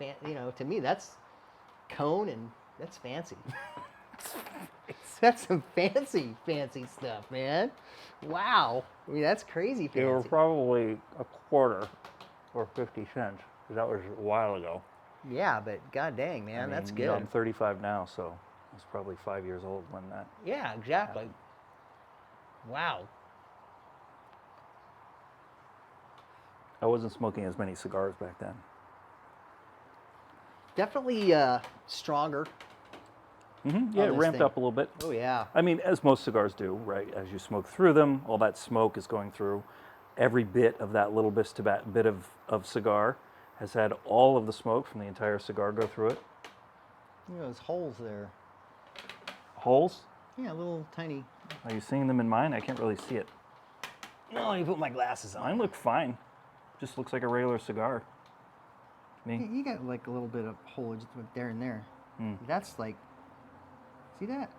S1: to me, that's cone and that's fancy. That's some fancy stuff, man. Wow. I mean, that's crazy fancy.
S2: They were probably a quarter or 50 cents. That was a while ago.
S1: Yeah, but god dang, man, that's good.
S2: I'm 35 now, so I was probably 5 years old when that.
S1: Yeah, exactly. Wow.
S2: I wasn't smoking as many cigars back then.
S1: Definitely stronger.
S2: Yeah, it
S1: this
S2: ramped
S1: thing.
S2: up a little bit.
S1: Oh yeah.
S2: I mean, as most cigars do, right? As you smoke through them, all that smoke is going through. Every bit of that little bit of cigar has had all of the smoke from the entire cigar go through it.
S1: Those holes there.
S2: Holes?
S1: Yeah, little tiny.
S2: Are you seeing them in mine? I can't really see it.
S1: No, you put my glasses on.
S2: Mine look fine. Just looks like a regular cigar. Me.
S1: You got like a little bit of holage there and there. That's like, see that?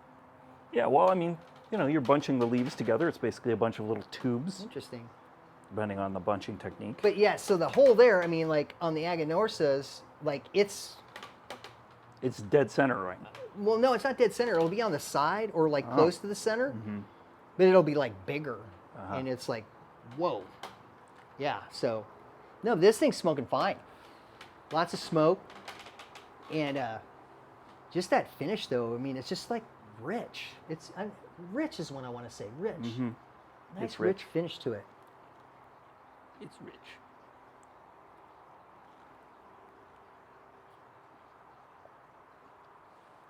S2: Yeah, well, I mean, you're bunching the leaves together. It's basically a bunch of little tubes,
S1: Interesting.
S2: depending on the bunching technique.
S1: But yeah, so the hole there, I mean, like on the Aganorsa's, like it's,
S2: It's dead center, right?
S1: well, no, it's not dead center. It'll be on the side or like close to the center, but it'll be like bigger. And it's like, whoa. Yeah, so, no, this thing's smoking fine. Lots of smoke. And just that finish, though, I mean, it's just like rich. Rich is what I want to say, rich. Nice
S2: It's
S1: rich
S2: rich.
S1: finish to it.
S2: It's rich.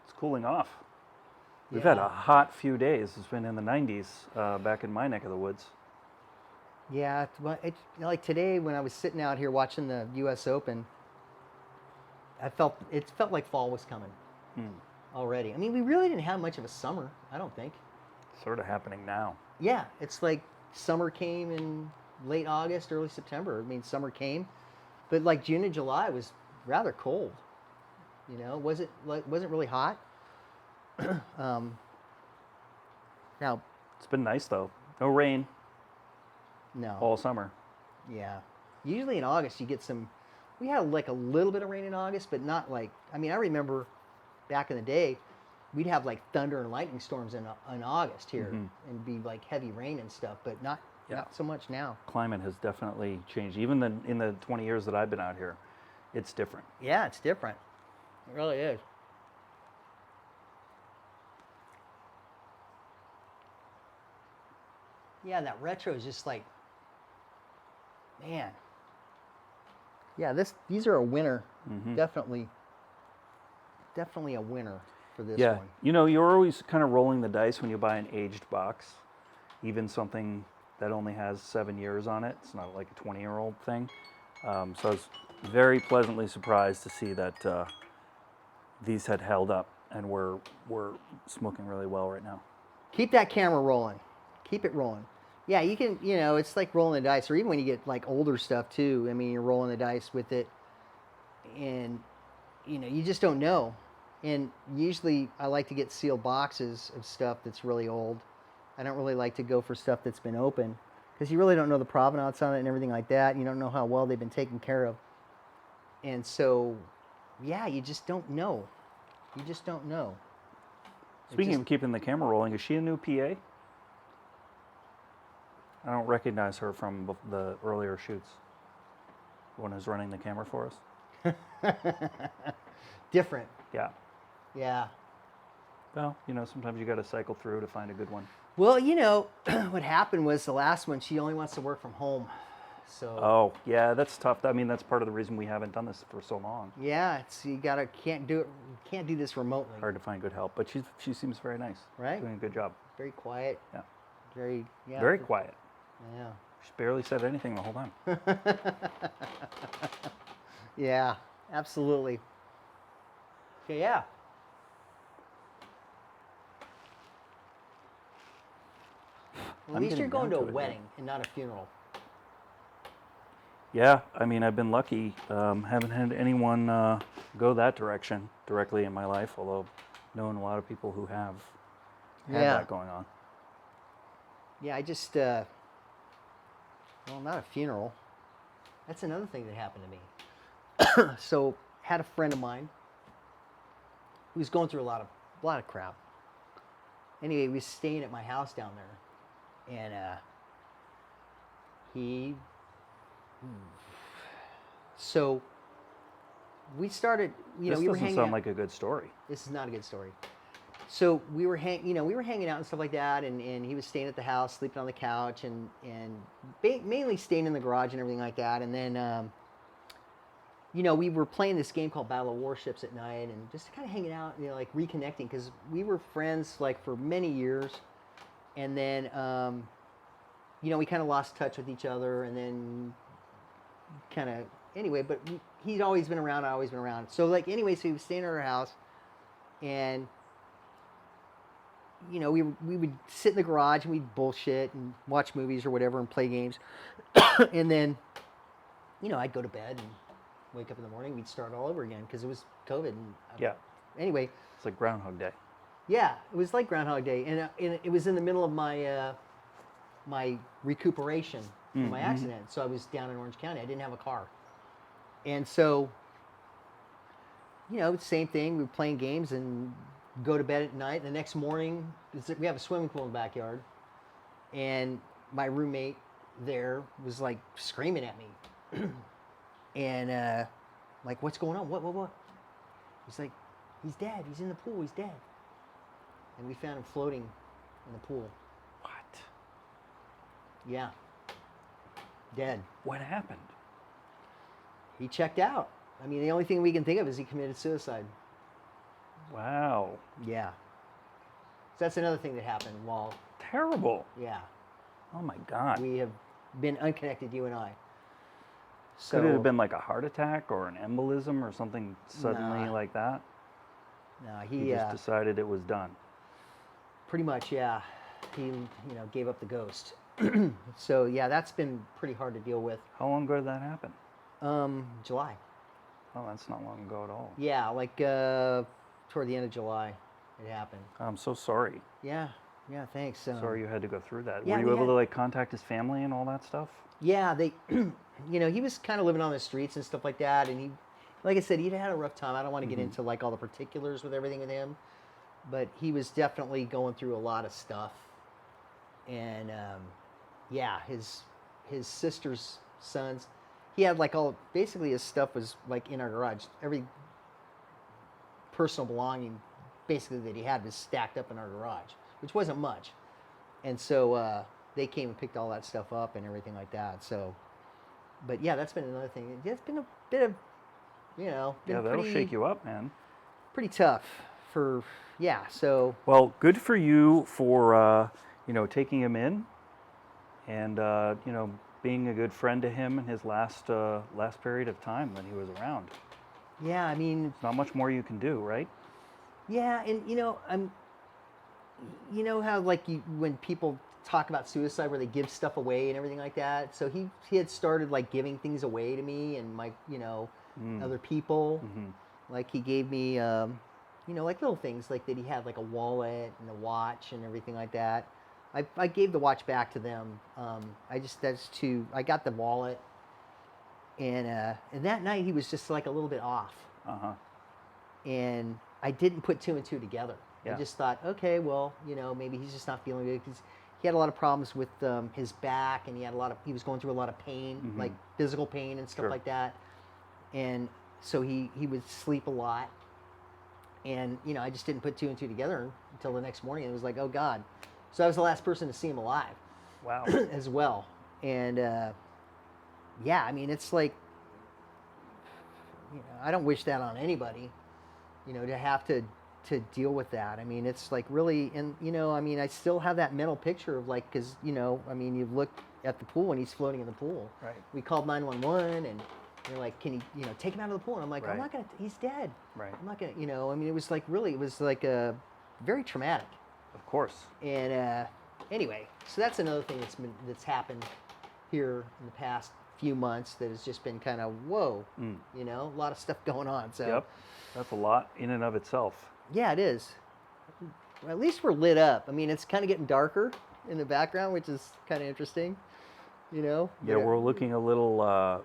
S2: It's cooling off. We've had
S1: Yeah.
S2: a hot few days. It's been in the 90s back in my neck of the woods.
S1: Yeah, like today when I was sitting out here watching the U.S. Open, it felt like fall was coming already. I mean, we really didn't have much of a summer, I don't think.
S2: Sort of happening now.
S1: Yeah, it's like summer came in late August, early September. I mean, summer came, but like June and July was rather cold. Wasn't really hot. Now,
S2: It's been nice though. No rain
S1: no.
S2: all summer.
S1: Yeah. Usually in August you get some. We had like a little bit of rain in August, but not like. I mean, I remember back in the day, we'd have like thunder and lightning storms in August here, and be like heavy rain and stuff, but not so much now.
S2: Climate has definitely changed. Even in the 20 years that I've been out here, it's different.
S1: Yeah, it's different. It really is. Yeah, that retro is just like, man. Yeah, these are a winner. Definitely a winner for this
S2: Yeah,
S1: one.
S2: you're always kind of rolling the dice when you buy an aged box, even something that only has 7 years on it. It's not like a 20-year-old thing. So I was very pleasantly surprised to see that these had held up and were smoking really well right now.
S1: Keep that camera rolling. Keep it rolling. Yeah, you can, it's like rolling the dice, or even when you get like older stuff too. I mean, you're rolling the dice with it, and you just don't know. And usually I like to get sealed boxes of stuff that's really old. I don't really like to go for stuff that's been open, because you really don't know the provenance on it and everything like that. You don't know how well they've been taken care of. And so, yeah, you just don't know. You just don't know.
S2: Speaking of keeping the camera rolling, is she a new PA? I don't recognize her from the earlier shoots. The one who's running the camera for us.
S1: Different.
S2: Yeah.
S1: Yeah.
S2: Well, sometimes you got to cycle through to find a good one.
S1: Well, what happened was the last one, she only wants to work from home. So.
S2: Oh, yeah, that's tough. I mean, that's part of the reason we haven't done this for so long.
S1: Yeah, can't do this remotely.
S2: Hard to find good help, but she seems very nice.
S1: Right.
S2: Doing a good job.
S1: Very quiet.
S2: Yeah.
S1: Very
S2: quiet.
S1: Yeah.
S2: She barely said anything the whole time.
S1: Yeah, absolutely. Okay, yeah. Well, at least you're going to a wedding and not a funeral.
S2: Yeah, I mean, I've been lucky. Haven't had anyone go that direction directly in my life, although knowing a lot of people who have had that going on.
S1: Yeah, I just, well, not a funeral. That's another thing that happened to me. So, had a friend of mine who was going through a lot of crap. Anyway, he was staying at my house down there, and so we started,
S2: This
S1: we were
S2: doesn't
S1: hanging
S2: sound
S1: out.
S2: like a good story.
S1: This is not a good story. So we were hanging out and stuff like that, and he was staying at the house, sleeping on the couch, and mainly staying in the garage and everything like that. And then, we were playing this game called Battle of Warships at night, and just kind of hanging out, like reconnecting, because we were friends like for many years, and then, we kind of lost touch with each other, and then anyway. But he'd always been around, I'd always been around. So so he was staying at our house, and we would sit in the garage and we'd bullshit and watch movies or whatever and play games. And then, I'd go to bed and wake up in the morning. We'd start all over again because it was COVID. And, anyway.
S2: It's like Groundhog Day.
S1: Yeah, it was like Groundhog Day. And it was in the middle of my my recuperation from my accident. So I was down in Orange County. I didn't have a car. And so, same thing. We were playing games and go to bed at night. The next morning, we have a swimming pool in the backyard, and my roommate there was like screaming at me, and like, what's going on? What? He's like, he's dead. He's in the pool. He's dead. And we found him floating in the pool.
S2: What?
S1: Yeah. Dead.
S2: What happened?
S1: He checked out. I mean, the only thing we can think of is he committed suicide.
S2: Wow.
S1: Yeah. So that's another thing that happened while.
S2: Terrible.
S1: Yeah.
S2: Oh my God.
S1: We have been unconnected, you and I. So,
S2: could it have been like a heart attack or an embolism or something suddenly like that?
S1: No,
S2: He just decided it was done.
S1: Pretty much, yeah. He, gave up the ghost. So yeah, that's been pretty hard to deal with.
S2: How long ago did that happen?
S1: July.
S2: Oh, that's not long ago at all.
S1: Yeah, like toward the end of July, it happened.
S2: I'm so sorry.
S1: Yeah, thanks.
S2: Sorry you had to go through that.
S1: Yeah,
S2: Were you able to contact his family and all that stuff?
S1: Yeah, they, he was kind of living on the streets and stuff like that, and he, like I said, he'd had a rough time. I don't want to get into like all the particulars with everything with him, but he was definitely going through a lot of stuff, and his sister's sons, he had like basically his stuff was like in our garage. Every personal belonging basically that he had was stacked up in our garage, which wasn't much. And so they came and picked all that stuff up and everything like that. So, but yeah, that's been another thing. It's been a bit of,
S2: yeah, that'll shake you up, man.
S1: Pretty tough for, so.
S2: Well, good for you for, taking him in and, being a good friend to him in his last period of time when he was around.
S1: Yeah, I mean.
S2: There's not much more you can do, right?
S1: Yeah, and how like when people talk about suicide where they give stuff away and everything like that. So he had started like giving things away to me and my, other people. Mm-hmm. Like he gave me, like little things like that he had like a wallet and a watch and everything like that. I gave the watch back to them. I got the wallet, and that night he was just like a little bit off.
S2: Uh-huh.
S1: And I didn't put two and two together.
S2: Yeah.
S1: I just thought, okay, well, maybe he's just not feeling good. 'Cause he had a lot of problems with his back, and he was going through a lot of pain, like physical pain and stuff
S2: Sure.
S1: like that. And so he would sleep a lot. And, you know, I just didn't put two and two together until the next morning. And it was like, oh, God. So I was the last person to see him alive
S2: Wow.
S1: as well. And, yeah, I mean, it's like, you know, I don't wish that on anybody, you know, to have to deal with that. I mean, it's like really, and, you know, I mean, I still have that mental picture of like, because, you know, I mean, you look at the pool and he's floating in the pool.
S2: Right.
S1: We called 911 and they're like, can you know, take him out of the pool? And I'm like, I'm
S2: Right.
S1: not going to, he's dead.
S2: Right.
S1: I'm not going to, you know, I mean, it was like really, it was like very traumatic.
S2: Of course.
S1: And anyway, so that's another thing that's happened here in the past few months that has just been kind of, whoa, you know, a lot of stuff going on. So
S2: Yep. That's a lot in and of itself.
S1: yeah, it is. Well, at least we're lit up. I mean, it's kind of getting darker in the background, which is kind of interesting, you know?
S2: Yeah, we're looking a little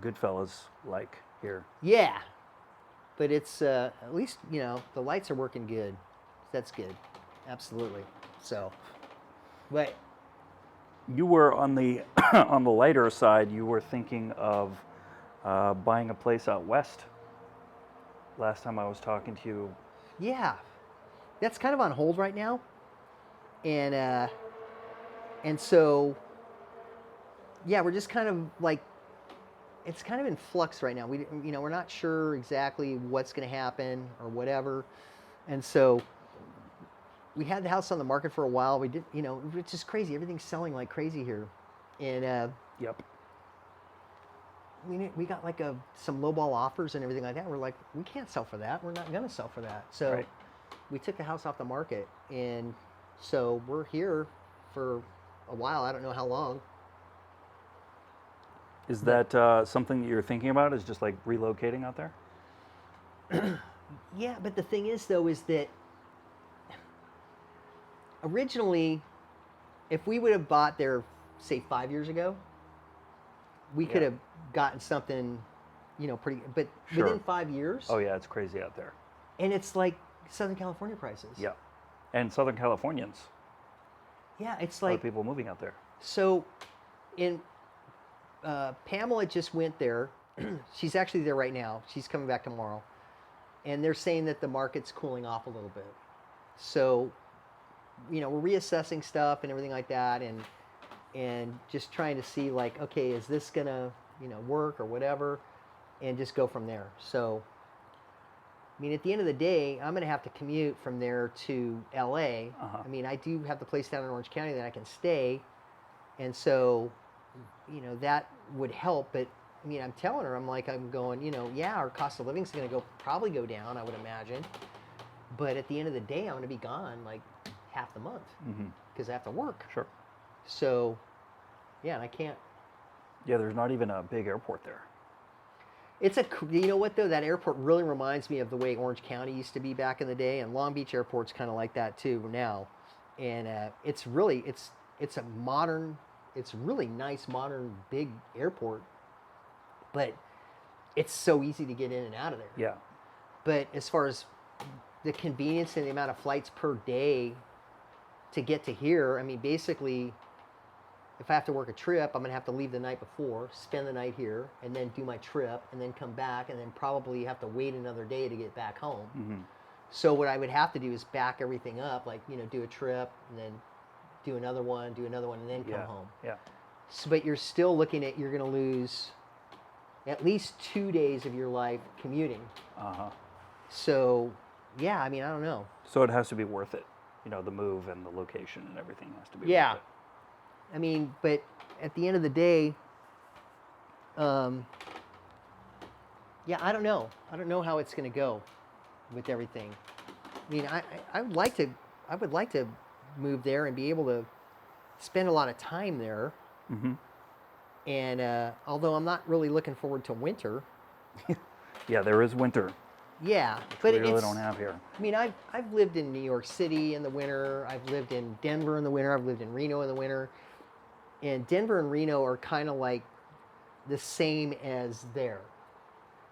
S2: Goodfellas-like here.
S1: Yeah. But it's, at least, you know, the lights are working good. That's good. Absolutely. So, but
S2: You were on the on the lighter side. You were thinking of buying a place out west. Last time I was talking to you,
S1: yeah, that's kind of on hold right now. And so, yeah, we're just kind of like, it's kind of in flux right now. You know, we're not sure exactly what's going to happen or whatever. And so we had the house on the market for a while. We did, you know, it's just crazy. Everything's selling like crazy here. And
S2: yep.
S1: we got like some lowball offers and everything like that. We're like, we can't sell for that. We're not going to sell for that. So
S2: Right.
S1: we took the house off the market. And so we're here for a while. I don't know how long.
S2: Is that something that you're thinking about? Is just like relocating out there?
S1: Yeah, but the thing is, though, is that originally, if we would have bought there, say, 5 years ago, we could
S2: Yeah.
S1: have gotten something, you know, pretty. But
S2: Sure.
S1: within 5 years,
S2: Oh yeah, it's crazy out there.
S1: and it's like Southern California prices.
S2: Yeah, and Southern Californians.
S1: Yeah, it's
S2: A lot
S1: like
S2: of people moving out there.
S1: so. In Pamela just went there. She's actually there right now. She's coming back tomorrow, and they're saying that the market's cooling off a little bit. So, you know, we're reassessing stuff and everything like that, and just trying to see like, okay, is this gonna, you know, work or whatever, and just go from there. So, I mean, at the end of the day, I'm gonna have to commute from there to LA.
S2: Uh-huh.
S1: I mean, I do have the place down in Orange County that I can stay, and so, you know, that would help. But I mean, I'm telling her, I'm like, I'm going, you know, yeah, our cost of living is gonna probably go down, I would imagine. But at the end of the day, I'm gonna be gone like half the month because I have to work.
S2: Sure.
S1: So, yeah, and I can't.
S2: Yeah, there's not even a big airport there.
S1: It's you know what though, that airport really reminds me of the way Orange County used to be back in the day, and Long Beach Airport's kind of like that too now. And it's really it's a modern, it's really nice modern big airport, but it's so easy to get in and out of there.
S2: Yeah.
S1: But as far as the convenience and the amount of flights per day to get to here, I mean, basically, if I have to work a trip, I'm going to have to leave the night before, spend the night here, and then do my trip, and then come back, and then probably have to wait another day to get back home. So what I would have to do is back everything up, like, you know, do a trip, and then do another one, and then come home.
S2: Yeah.
S1: So, but you're still looking at, you're going to lose at least 2 days of your life commuting.
S2: Uh-huh.
S1: So, yeah, I mean, I don't know.
S2: So it has to be worth it. You know, the move and the location and everything has to be
S1: Yeah.
S2: worth it.
S1: I mean, but at the end of the day, yeah, I don't know. I don't know how it's going to go with everything. I mean, I would like to move there and be able to spend a lot of time there. And although I'm not really looking forward to winter.
S2: Yeah, there is winter,
S1: Yeah,
S2: which
S1: but
S2: we really
S1: it's,
S2: don't have here.
S1: I mean, I've lived in New York City in the winter. I've lived in Denver in the winter. I've lived in Reno in the winter. And Denver and Reno are kind of like the same as there.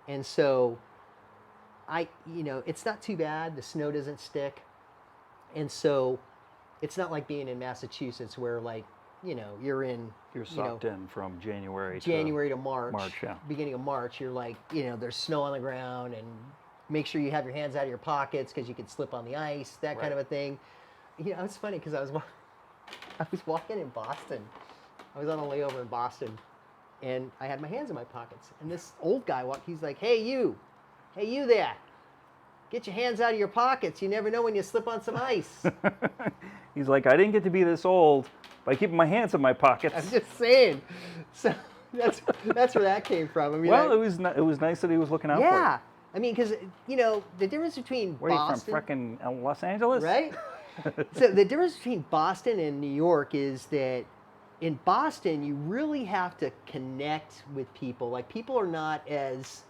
S1: And so you know, it's not too bad. The snow doesn't stick. And so it's not like being in Massachusetts where like, you're in,
S2: You're sucked in from January
S1: to March.
S2: March, yeah.
S1: Beginning of March, you're like, there's snow on the ground, and make sure you have your hands out of your pockets because you could slip on the ice, that kind of a thing. It's funny because I was walking in Boston. I was on a layover in Boston, and I had my hands in my pockets. And this old guy he's like, hey you there, get your hands out of your pockets. You never know when you slip on some ice.
S2: He's like, I didn't get to be this old by keeping my hands in my pockets.
S1: I'm just saying. So that's where that came from. I mean,
S2: well, it was nice that he was looking out for you.
S1: Yeah. I mean, because, the difference between
S2: Where
S1: Boston...
S2: are you from, frickin' Los Angeles?
S1: Right? So the difference between Boston and New York is that in Boston, you really have to connect with people. Like, people are not as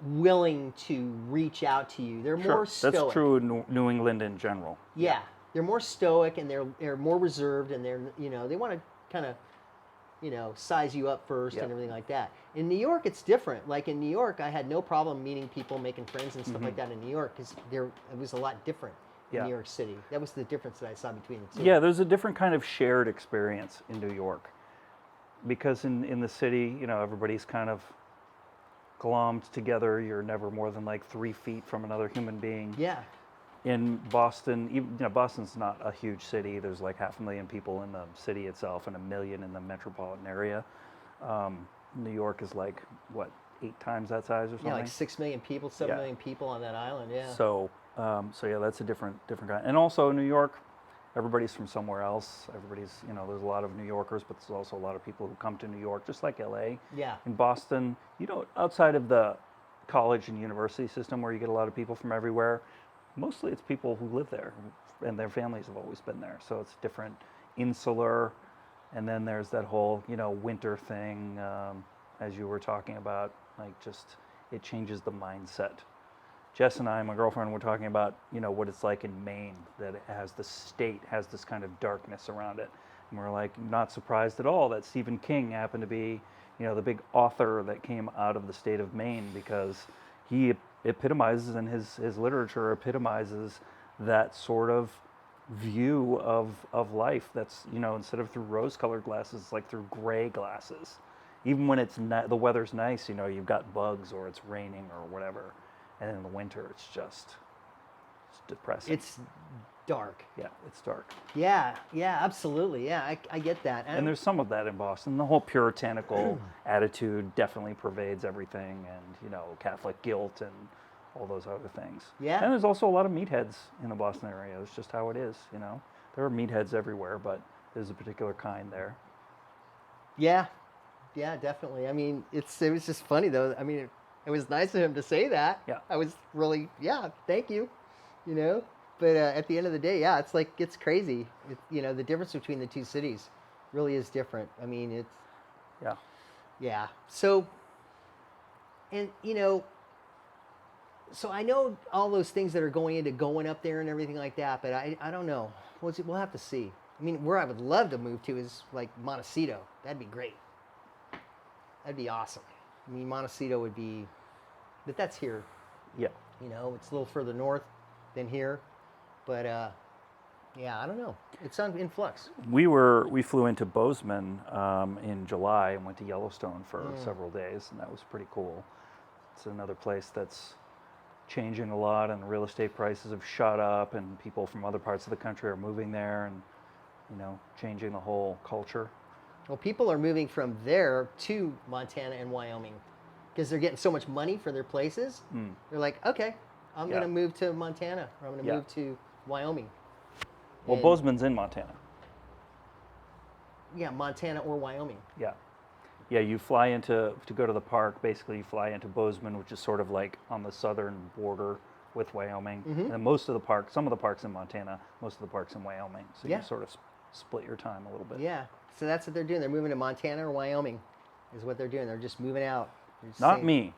S1: willing to reach out to you. They're more stoic.
S2: That's true in New England in general.
S1: Yeah. They're more stoic, and they're more reserved, and they want to kind of, size you up first and everything like that. In New York, it's different. Like in New York, I had no problem meeting people, making friends and stuff like that in New York because it was a lot different in New York City. That was the difference that I saw between the two.
S2: Yeah, there's a different kind of shared experience in New York because in the city, everybody's kind of glommed together. You're never more than like 3 feet from another human being.
S1: Yeah.
S2: In Boston, Boston's not a huge city. There's like 500,000 people in the city itself and 1 million in the metropolitan area. New York is like, what, 8 times that size or something?
S1: Yeah, like 6 million people, 7 million people on that island, yeah.
S2: So yeah, that's a different kind. And also New York, everybody's from somewhere else. Everybody's, there's a lot of New Yorkers, but there's also a lot of people who come to New York, just like LA.
S1: Yeah.
S2: In Boston, outside of the college and university system where you get a lot of people from everywhere, mostly it's people who live there and their families have always been there. So it's different, insular, and then there's that whole, winter thing, as you were talking about, like just, it changes the mindset. Jess and I, my girlfriend, were talking about, what it's like in Maine, that the state has this kind of darkness around it. And we're like, not surprised at all that Stephen King happened to be, the big author that came out of the state of Maine, because he epitomizes, and his literature epitomizes that sort of view of life that's, instead of through rose-colored glasses, it's like through gray glasses. Even when the weather's nice, you've got bugs or it's raining or whatever. And in the winter, it's depressing.
S1: It's dark.
S2: Yeah, it's dark.
S1: Yeah, absolutely. Yeah, I get that.
S2: And there's some of that in Boston. The whole puritanical attitude definitely pervades everything, and, Catholic guilt and all those other things.
S1: Yeah.
S2: And there's also a lot of meatheads in the Boston area. It's just how it is, There are meatheads everywhere, but there's a particular kind there.
S1: Yeah, definitely. I mean, it was just funny, though. I mean, it was nice of him to say that.
S2: Yeah.
S1: I was really, thank you, But at the end of the day, it's crazy. The difference between the two cities really is different. I mean, it's...
S2: Yeah.
S1: Yeah. So, and, so I know all those things that are going up there and everything like that, but I don't know. We'll have to see. I mean, where I would love to move to is like Montecito. That'd be great. That'd be awesome. I mean, Montecito would be, but that's here.
S2: Yeah.
S1: It's a little further north than here, but I don't know. It's in flux.
S2: We flew into Bozeman in July and went to Yellowstone for several days, and that was pretty cool. It's another place that's changing a lot, and real estate prices have shot up, and people from other parts of the country are moving there, and changing the whole culture.
S1: Well, people are moving from there to Montana and Wyoming because they're getting so much money for their places. They're like, okay, I'm going to move to Montana, or I'm going to move to Wyoming.
S2: Well, Bozeman's in Montana.
S1: Yeah, Montana or Wyoming.
S2: Yeah. Yeah, you fly to go to the park, basically you fly into Bozeman, which is sort of like on the southern border with Wyoming. And some of the parks in Montana, most of the parks in Wyoming. So you sort of split your time a little bit.
S1: Yeah, so that's what they're doing. They're moving to Montana or Wyoming is what they're doing. They're just moving out.
S2: Not me.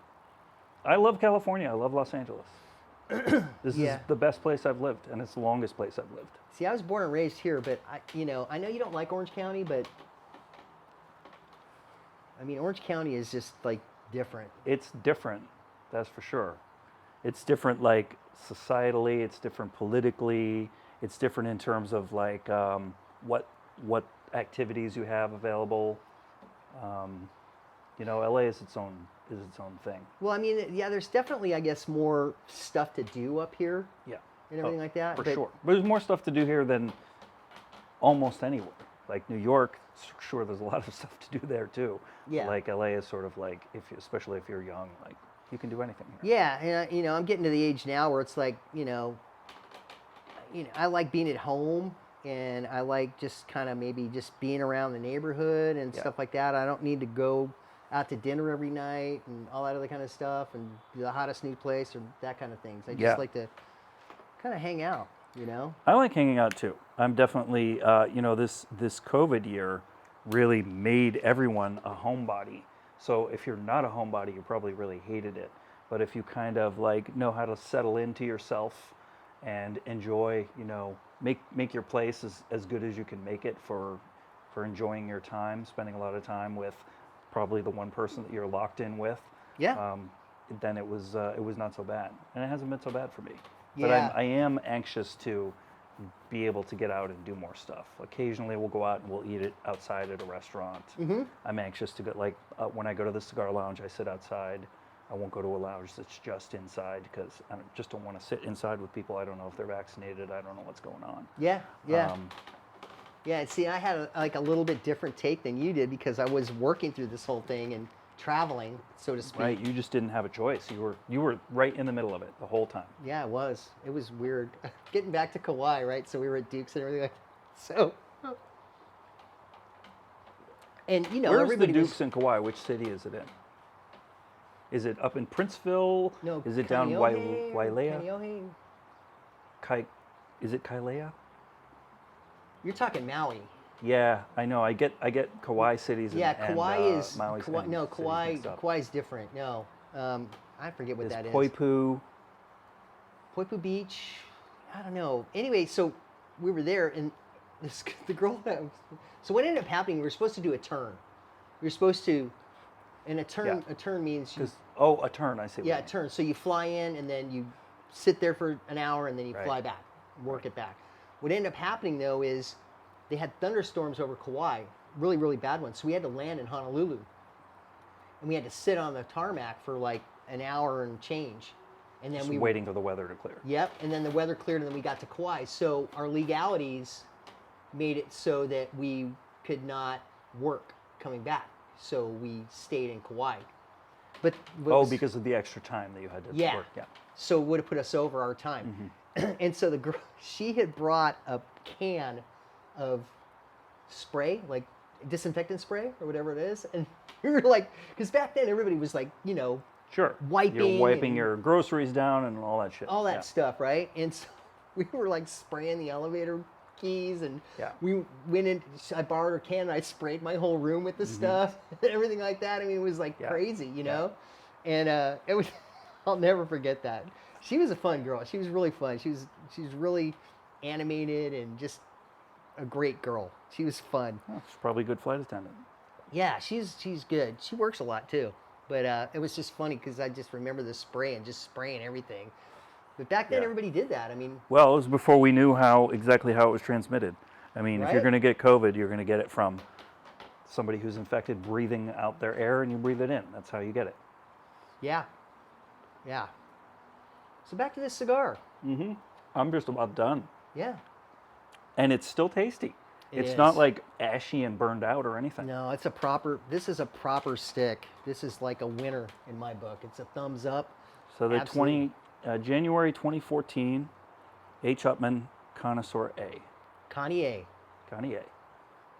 S2: I love California. I love Los Angeles. This is the best place I've lived, and it's the longest place I've lived.
S1: See, I was born and raised here, but I know you don't like Orange County, but I mean, Orange County is just like different.
S2: It's different, that's for sure. It's different, like societally. It's different politically. It's different in terms of like what activities you have available. LA is its own thing.
S1: Well, I mean, yeah, there's definitely, I guess, more stuff to do up here
S2: Yeah,
S1: and everything like that.
S2: for
S1: but
S2: sure. But there's more stuff to do here than almost anywhere. Like New York, sure, there's a lot of stuff to do there too.
S1: Yeah.
S2: Like LA is sort of like, especially if you're young, like you can do anything here.
S1: Yeah, and I'm getting to the age now where it's like, I like being at home, and I like just kind of maybe just being around the neighborhood and stuff like that. I don't need to go out to dinner every night and all that other kind of stuff and the hottest new place or that kind of things. I just like to kind of hang out,
S2: I like hanging out too. I'm definitely, this COVID year really made everyone a homebody. So if you're not a homebody, you probably really hated it. But if you kind of like know how to settle into yourself and enjoy, make your place as good as you can make it for enjoying your time, spending a lot of time with probably the one person that you're locked in with.
S1: Yeah.
S2: Then it was not so bad, and it hasn't been so bad for me. But
S1: Yeah.
S2: I am anxious to be able to get out and do more stuff. Occasionally we'll go out and we'll eat it outside at a restaurant.
S1: Mm-hmm.
S2: I'm anxious to get when I go to the cigar lounge, I sit outside. I won't go to a lounge that's just inside because I just don't want to sit inside with people. I don't know if they're vaccinated. I don't know what's going on.
S1: Yeah. Yeah, see, I had a little bit different take than you did because I was working through this whole thing and traveling, so to speak.
S2: Right, you just didn't have a choice. You were right in the middle of it the whole time.
S1: Yeah, it was. It was weird. Getting back to Kauai, right? So we were at Duke's and everything like that. So, and
S2: Where's
S1: everybody
S2: the Duke's in Kauai? Which city is it in? Is it up in Princeville?
S1: No,
S2: Is it down
S1: Kaneohe,
S2: Wailea?
S1: Kaneohe.
S2: Is it Kailea?
S1: You're talking Maui.
S2: Yeah, I know. I get Kauai cities
S1: Yeah,
S2: and
S1: Kauai is
S2: Maui
S1: Kauai, no,
S2: cities
S1: Kauai.
S2: mixed up.
S1: Kauai's different. No, I forget what that is.
S2: Poipu.
S1: Poipu Beach. I don't know. Anyway, so we were there, and the girl. So what ended up happening? We were supposed to do a turn. We were supposed to, and a turn.
S2: Yeah.
S1: A turn means you.
S2: A turn. I see.
S1: Yeah, a turn. So you fly in, and then you sit there for an hour, and then you
S2: Right.
S1: fly back, work it back. What ended up happening though is they had thunderstorms over Kauai, really, really bad ones. So we had to land in Honolulu, and we had to sit on the tarmac for like an hour and change, and then
S2: Just
S1: we
S2: waiting for the weather to clear.
S1: Yep, and then the weather cleared, and then we got to Kauai. So our legalities made it so that we could not work coming back. So we stayed in Kauai. But
S2: Because of the extra time that you had to
S1: Yeah.
S2: work. Yeah.
S1: so it would have put us over our time. And so the girl, she had brought a can of spray, like disinfectant spray or whatever it is, and we were like, because back then everybody was like,
S2: Sure.
S1: wiping
S2: You're wiping
S1: and-
S2: your groceries down and all that shit.
S1: all that
S2: Yeah.
S1: stuff, right? And so we were like spraying the elevator keys, and
S2: Yeah.
S1: we went in. I borrowed her can, and I sprayed my whole room with the stuff, and everything like that. I mean, it was like
S2: Yeah.
S1: crazy, And it was. I'll never forget that. She was a fun girl. She was really fun. She was really animated and just a great girl. She was fun.
S2: Oh, she's probably a good flight attendant.
S1: Yeah, she's good. She works a lot too. But it was just funny because I just remember the spray and just spraying everything. But back then,
S2: Yeah.
S1: everybody did that. I mean,
S2: Well, it was before we knew exactly how it was transmitted. I mean, if you're
S1: Right?
S2: going to get COVID, you're going to get it from somebody who's infected breathing out their air, and you breathe it in. That's how you get it.
S1: yeah. So back to this cigar.
S2: I'm just about done.
S1: Yeah.
S2: And it's still tasty.
S1: It
S2: It's not
S1: is.
S2: like ashy and burned out or anything.
S1: No, this is a proper stick. This is like a winner in my book. It's a thumbs up.
S2: So the
S1: Absolutely.
S2: January 2014 H. Upmann Connoisseur A.
S1: Connie A.
S2: Connie A.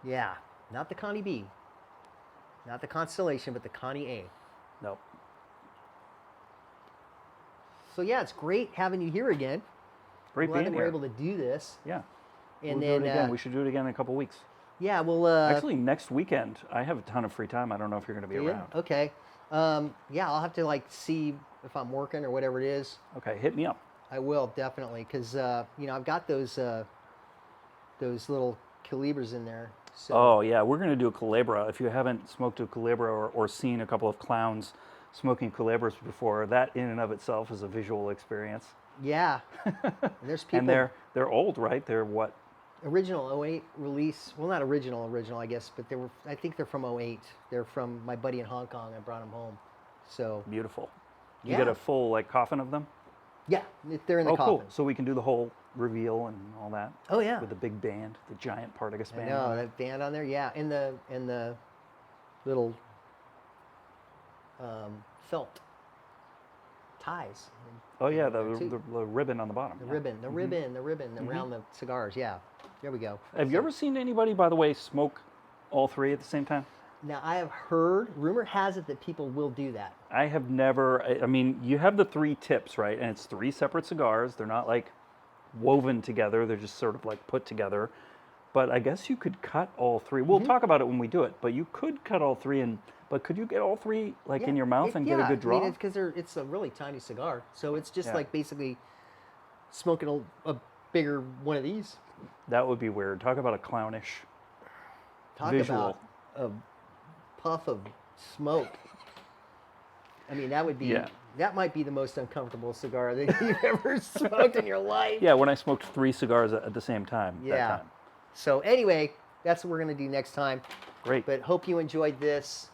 S1: Yeah. Not the Connie B. Not the Constellation, but the Connie A.
S2: Nope.
S1: So yeah, it's great having you here again.
S2: Great
S1: Glad
S2: being
S1: that we're
S2: here.
S1: able to do this.
S2: Yeah.
S1: And
S2: We'll
S1: then
S2: do it again. We should do it again in a couple weeks.
S1: yeah, we'll
S2: Actually, next weekend, I have a ton of free time. I don't know if you're going to be
S1: yeah,
S2: around.
S1: okay. Yeah, I'll have to like see if I'm working or whatever it is.
S2: Okay, hit me up.
S1: I will definitely because I've got those little calibers in there. So
S2: Oh, yeah, we're going to do a Culebra. If you haven't smoked a Culebra or seen a couple of clowns smoking Culebras before, that in and of itself is a visual experience.
S1: Yeah. And there's people.
S2: And they're old, right? They're what?
S1: Original '08 release. Well, not original, I guess, but they were. I think they're from '08. They're from my buddy in Hong Kong. I brought them home. So
S2: Beautiful. You
S1: Yeah.
S2: get a full like coffin of them?
S1: yeah, they're in the
S2: Oh,
S1: coffin.
S2: cool. So we can do the whole reveal and all that.
S1: Oh yeah.
S2: With the big band, the giant Partagas
S1: I
S2: band.
S1: know that band on there. Yeah, and the little felt ties.
S2: Oh yeah,
S1: Too.
S2: the ribbon on the bottom.
S1: The
S2: yeah.
S1: ribbon, the ribbon around the cigars. Yeah, there we go.
S2: Have you ever seen anybody, by the way, smoke all three at the same time?
S1: Now I have heard, rumor has it that people will do that.
S2: I have never. I mean, you have the three tips, right? And it's three separate cigars. They're not like woven together. They're just sort of like put together. But I guess you could cut all three. We'll talk about it when we do it. But you could cut all three, but could you get all three like in your mouth and get a good draw?
S1: I mean, because it's a really tiny cigar, so it's just
S2: Yeah.
S1: like basically smoking a bigger one of these.
S2: That would be weird. Talk about a clownish
S1: Talk
S2: visual.
S1: about a puff of smoke. I mean, that would be
S2: Yeah.
S1: that might be the most uncomfortable cigar that you've ever smoked in your life.
S2: Yeah, when I smoked three cigars at the same time.
S1: Yeah.
S2: That time.
S1: So anyway, that's what we're gonna do next time.
S2: Great.
S1: But hope you enjoyed this.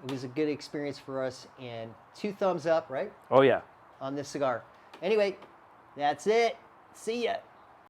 S1: It was a good experience for us, and 2 thumbs up, right,
S2: Oh yeah.
S1: on this cigar. Anyway, that's it. See ya.